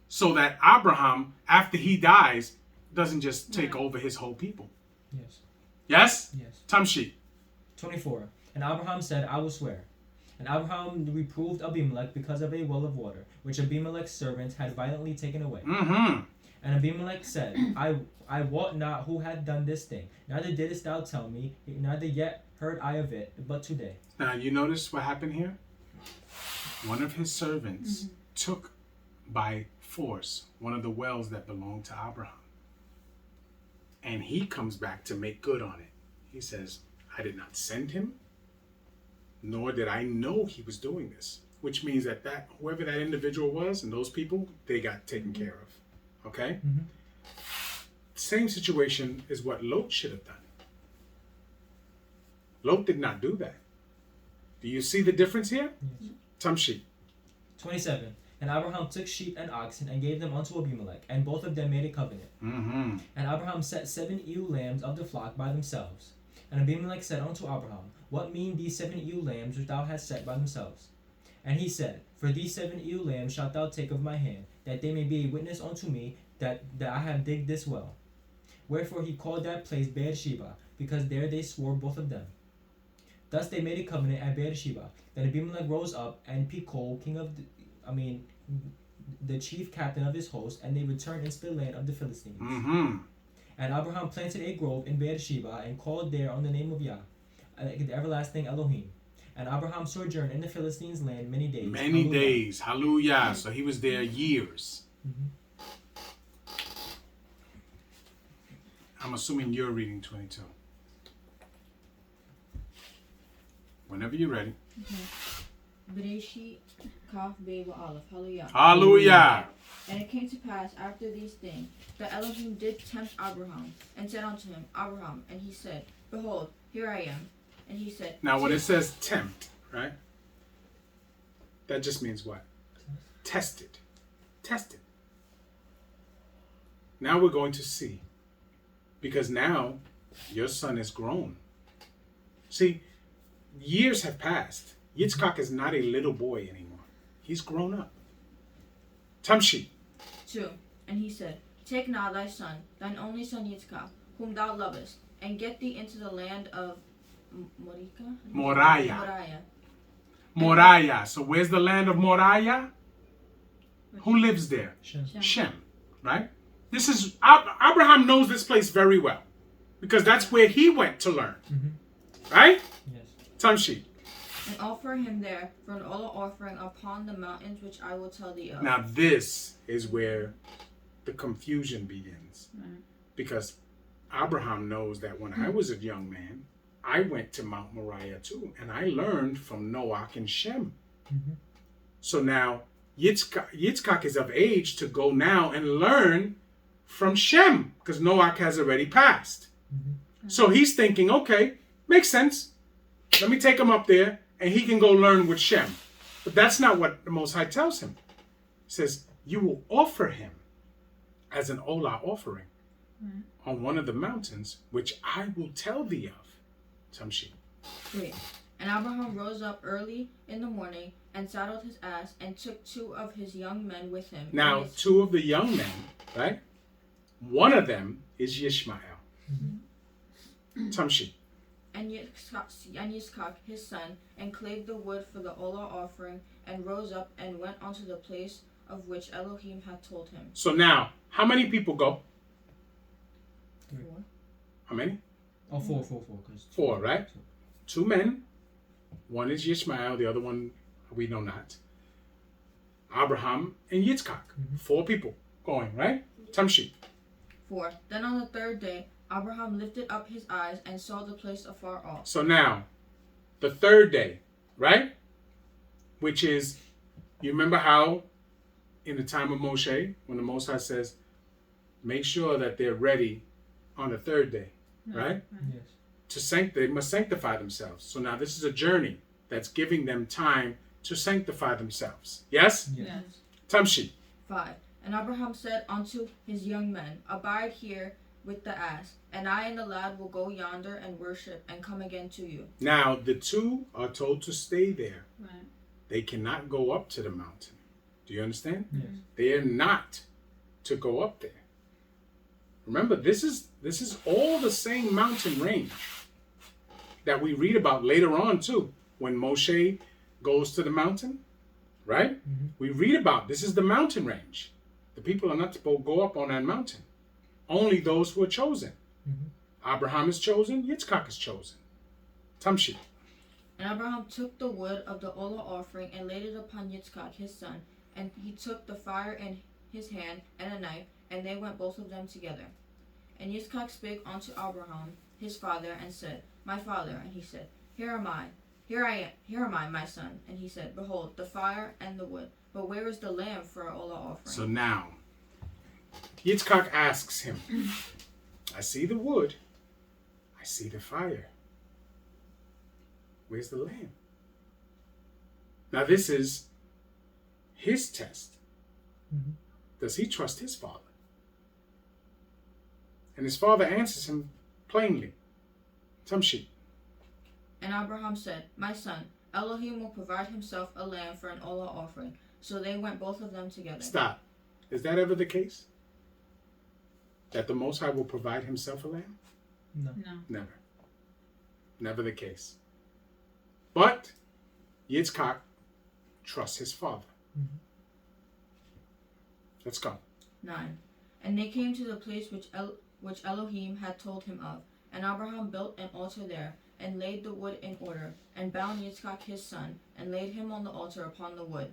so that Abraham, after he dies, doesn't just take over his whole people. Yes. Yes? Yes. Tamshi. 24. And Abraham said, I will swear. And Abraham reproved Abimelech because of a well of water, which Abimelech's servants had violently taken away. Mm-hmm. And Abimelech said, I wot not who had done this thing, neither didst thou tell me, neither yet heard I of it, but today. Now, you notice what happened here? One of his servants took by force one of the wells that belonged to Abraham. And he comes back to make good on it. He says, I did not send him, nor did I know he was doing this. Which means that whoever that individual was and those people, they got taken care of. Okay? Mm-hmm. Same situation is what Lot should have done. Lot did not do that. Do you see the difference here? Yes. Tamshi. 27. And Abraham took sheep and oxen and gave them unto Abimelech, and both of them made a covenant. Mm-hmm. And Abraham set 7 ewe lambs of the flock by themselves. And Abimelech said unto Abraham, What mean these 7 ewe lambs which thou hast set by themselves? And he said, For these 7 ewe lambs shalt thou take of my hand, that they may be a witness unto me that I have digged this well. Wherefore he called that place Beersheba, because there they swore both of them. Thus they made a covenant at Beersheba. Then Abimelech rose up, and Pekol, the chief captain of his host, and they returned into the land of the Philistines. Mm-hmm. And Abraham planted a grove in Beersheba, and called there on the name of Yah, the everlasting Elohim. And Abraham sojourned in the Philistines' land many days. Many Hallelujah. days. Hallelujah. So he was there years. Mm-hmm. I'm assuming you're reading 22. Whenever you're ready. Bereshit Kaf Beva Aleph. Hallelujah. Hallelujah. And it came to pass after these things that Elohim did tempt Abraham, and said unto him, Abraham, and he said, Behold, here I am. And he said, Now when it says tempt, right? That just means what? Tested. Tested. Now we're going to see. Because now your son is grown. See, years have passed. Yitzchak is not a little boy anymore. He's grown up. Tamshi. 2. And he said, Take now thy son, thine only son Yitzchak, whom thou lovest, and get thee into the land of Moriah. Moriah. So where's the land of Moriah? Who lives there? Shem. Right? This is, Abraham knows this place very well. Because that's where he went to learn. Mm-hmm. Right? Yes. Tamshi. And offer him there for an oil offering upon the mountains which I will tell thee of. Now this is where the confusion begins. Right. Because Abraham knows that when I was a young man, I went to Mount Moriah too. And I learned from Noach and Shem. Mm-hmm. So now Yitzchak is of age to go now and learn from Shem. Because Noach has already passed. Mm-hmm. So he's thinking, okay, makes sense. Let me take him up there and he can go learn with Shem. But that's not what the Most High tells him. He says, you will offer him as an olah offering on one of the mountains, which I will tell thee of. Tamshi. 3. And Abraham rose up early in the morning and saddled his ass and took 2 of his young men with him. Now, 2 of the young men, right? One of them is Yishmael. Mm-hmm. Tamshi. And Yitzchak his son, and clave the wood for the olah offering, and rose up and went unto the place of which Elohim had told him. So now, how many people go? 4. How many? Oh, four. 'Cause Four, right? 2 men. One is Ishmael, the other one we know not. Abraham and Yitzchak. 4 people going, right? Tamshi. 4. Then on the third day, Abraham lifted up his eyes and saw the place afar off. So now, the third day, right? Which is, you remember how in the time of Moshe, when the Most High says, make sure that they're ready on the third day, right? Yes. They must sanctify themselves. So now this is a journey that's giving them time to sanctify themselves. Yes? Yes. Tamshi. 5. And Abraham said unto his young men, Abide here with the ass, and I and the lad will go yonder and worship and come again to you. Now the 2 are told to stay there. Right. They cannot go up to the mountain. Do you understand? Yes. They are not to go up there. Remember, this is all the same mountain range that we read about later on too. When Moshe goes to the mountain, right? We read about this is the mountain range. The people are not to go up on that mountain. Only those who are chosen. Abraham is chosen, Yitzchak is chosen. Tamshi. And Abraham took the wood of the Olah offering and laid it upon Yitzchak his son, and he took the fire in his hand and a knife, and they went both of them together. And Yitzchak spake unto Abraham his father, and said, My father. And he said, Here am I, my son. And he said, Behold, the fire and the wood, but where is the lamb for an Olah offering? So now, Yitzchak asks him, I see the wood, I see the fire. Where's the lamb? Now this is his test. Does he trust his father? And his father answers him plainly. Tamshi. And Abraham said, My son, Elohim will provide himself a lamb for an Olah offering. So they went both of them together. Stop. Is that ever the case? That the Most High will provide himself a lamb? No. Never. Never the case. But Yitzchak trusts his father. Let's go. 9. And they came to the place which Elohim had told him of. And Abraham built an altar there, and laid the wood in order, and bound Yitzchak his son, and laid him on the altar upon the wood.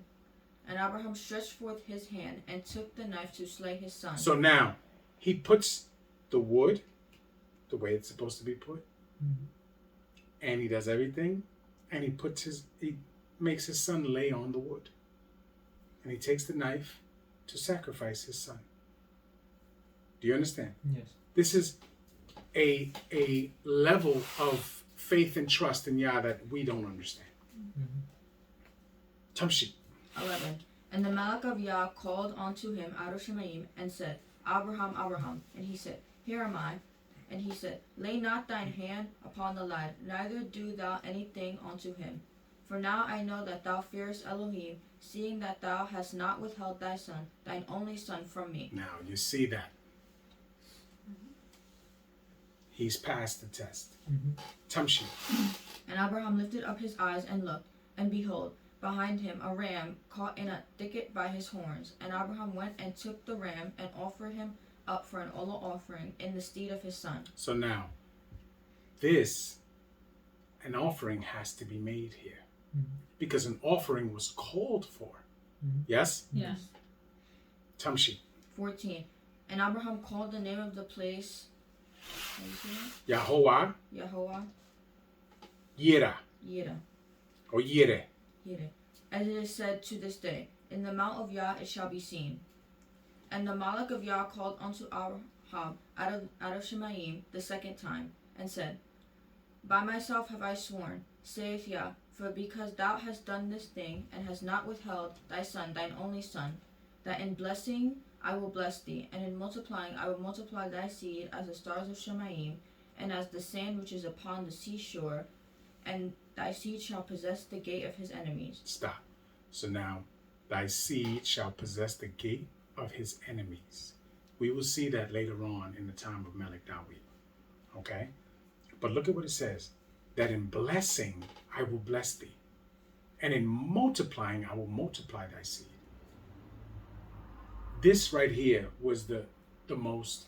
And Abraham stretched forth his hand, and took the knife to slay his son. So now, he puts the wood the way it's supposed to be put. And he does everything. And he makes his son lay on the wood. And he takes the knife to sacrifice his son. Do you understand? Yes. This is a level of faith and trust in Yah that we don't understand. Tamshi. 11. And the Malach of Yah called unto him out of Shemaim, and said, Abraham, Abraham. And he said, Here am I. And he said, Lay not thine hand upon the lad, neither do thou anything unto him. For now I know that thou fearest Elohim, seeing that thou hast not withheld thy son, thine only son, from me. Now, you see that. He's passed the test. Tamshi. And Abraham lifted up his eyes and looked, and behold, behind him a ram caught in a thicket by his horns. And Abraham went and took the ram, and offered him up for an Olah offering in the stead of his son. So now, an offering has to be made here. Because an offering was called for. Yes? Yes. Tamshi. 14. And Abraham called the name of the place, Yahovah Yehovah, Yira. Yira, Or Yire. Yira, as it is said to this day, in the mount of Yah it shall be seen. And the Malach of Yah called unto Abraham out of Shemaim the second time, and said, By myself have I sworn, saith Yah, for because thou hast done this thing, and hast not withheld thy son, thine only son, that in blessing I will bless thee, and in multiplying I will multiply thy seed as the stars of Shemaim, and as the sand which is upon the seashore, and thy seed shall possess the gate of his enemies. Stop. So now, thy seed shall possess the gate of his enemies. We will see that later on in the time of Melech David. Okay? But look at what it says. That in blessing I will bless thee, and in multiplying I will multiply thy seed. This right here was the most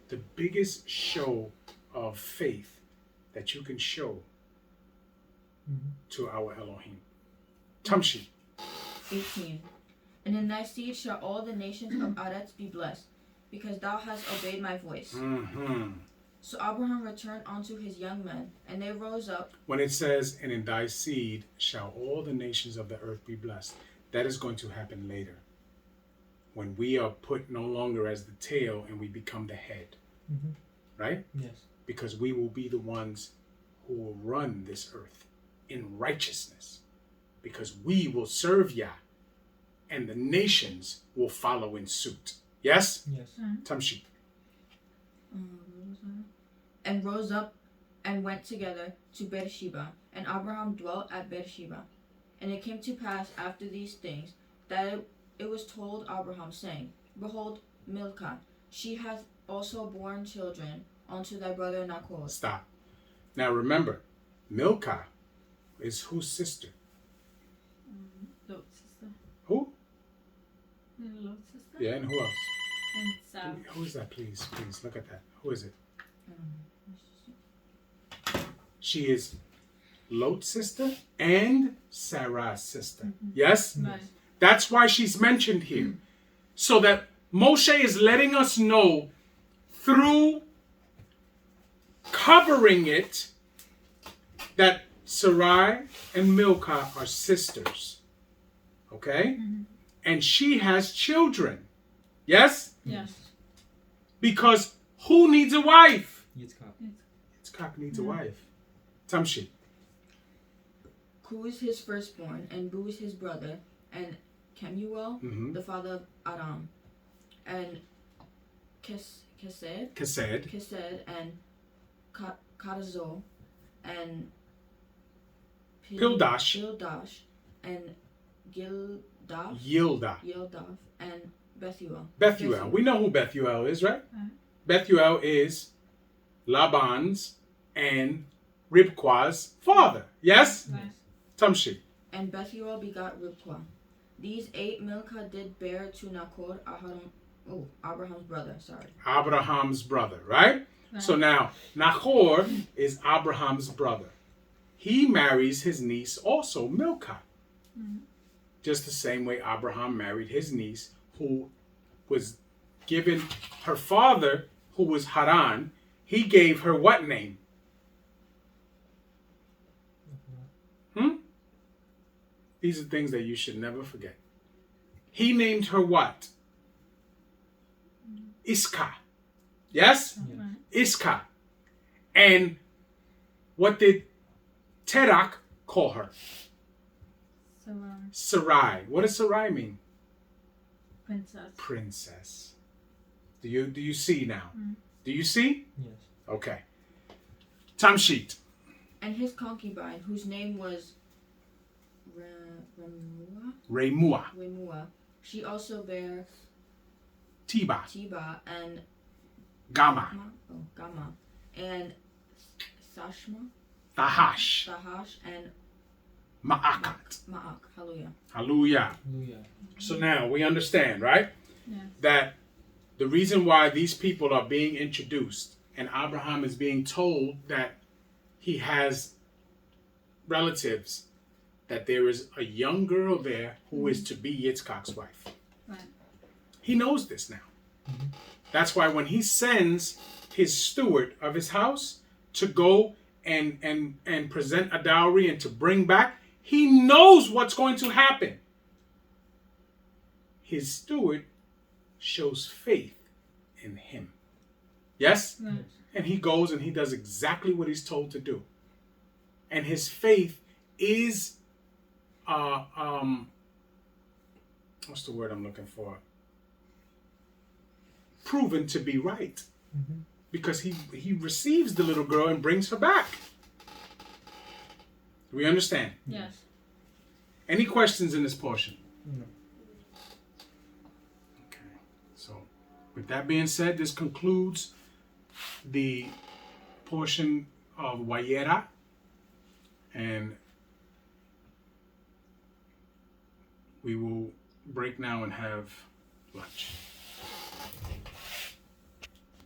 the biggest show of faith that you can show to our Elohim. Tamshi. 18. And in thy seed shall all the nations of Aretz be blessed, because thou hast obeyed my voice. So Abraham returned unto his young men, and they rose up. When it says, and in thy seed shall all the nations of the earth be blessed, that is going to happen later. When we are put no longer as the tail and we become the head. Right? Yes. Because we will be the ones who will run this earth in righteousness. Because we will serve Yah, and the nations will follow in suit. Yes? Yes. Tamshi. And rose up and went together to Beersheba, and Abraham dwelt at Beersheba. And it came to pass after these things that it was told Abraham, saying, Behold, Milcah, she hath also borne children unto thy brother Nachor. Stop. Now remember, Milcah is whose sister? Lot's sister. Who? Lot's sister. Yeah, and who else? And Sarah. Who is that, please? Please, look at that. Who is it? She is Lot's sister and Sarah's sister. Yes? Right. That's why she's mentioned here. So that Moshe is letting us know through covering it that Sarai and Milcah are sisters. Okay? And she has children. Yes? Yes. Because who needs a wife? Yitzchak. Yitzchak needs a wife. Tamshi. Cus his firstborn, and Buz his brother, and Kemuel, the father of Aram, and Kesed, and Kadazol, and Pildash, and Gildaf, Yildah. and Bethuel. Bethuel. We know who Bethuel is, right? Bethuel is Laban's and Ribqua's father. Yes? Right. Tamshi. And Bethuel begot Ribqah. These 8 Milcah did bear to Nachor, Abraham's brother. Abraham's brother, right? So now, Nachor is Abraham's brother. He marries his niece also, Milcah. Just the same way Abraham married his niece, who was given her father, who was Haran. He gave her what name? These are things that you should never forget. He named her what? Iska. Yes? Iska. And what did Terach call her? Sarai. What does Sarai mean? Princess. Do you see now? Do you see? Yes. Okay. Tamshit. And his concubine, whose name was Remua. she also bare Tiba. and Gama. and Sashma, Tahash. and Ma'akat. Ma'ak. Hallelujah. Hallelujah. Hallelujah. So now we understand, right? Yes. That the reason why these people are being introduced and Abraham is being told that he has relatives, that there is a young girl there who is to be Yitzchak's wife. Right. He knows this now. That's why when he sends his steward of his house to go and present a dowry and to bring back, he knows what's going to happen. His steward shows faith in him. Yes? Right. And he goes and he does exactly what he's told to do. And his faith is what's the word I'm looking for? Proven to be right. Because he receives the little girl and brings her back. Do we understand? Yes. Any questions in this portion? No. Okay. So, with that being said, this concludes the portion of Wayera. And we will break now and have lunch.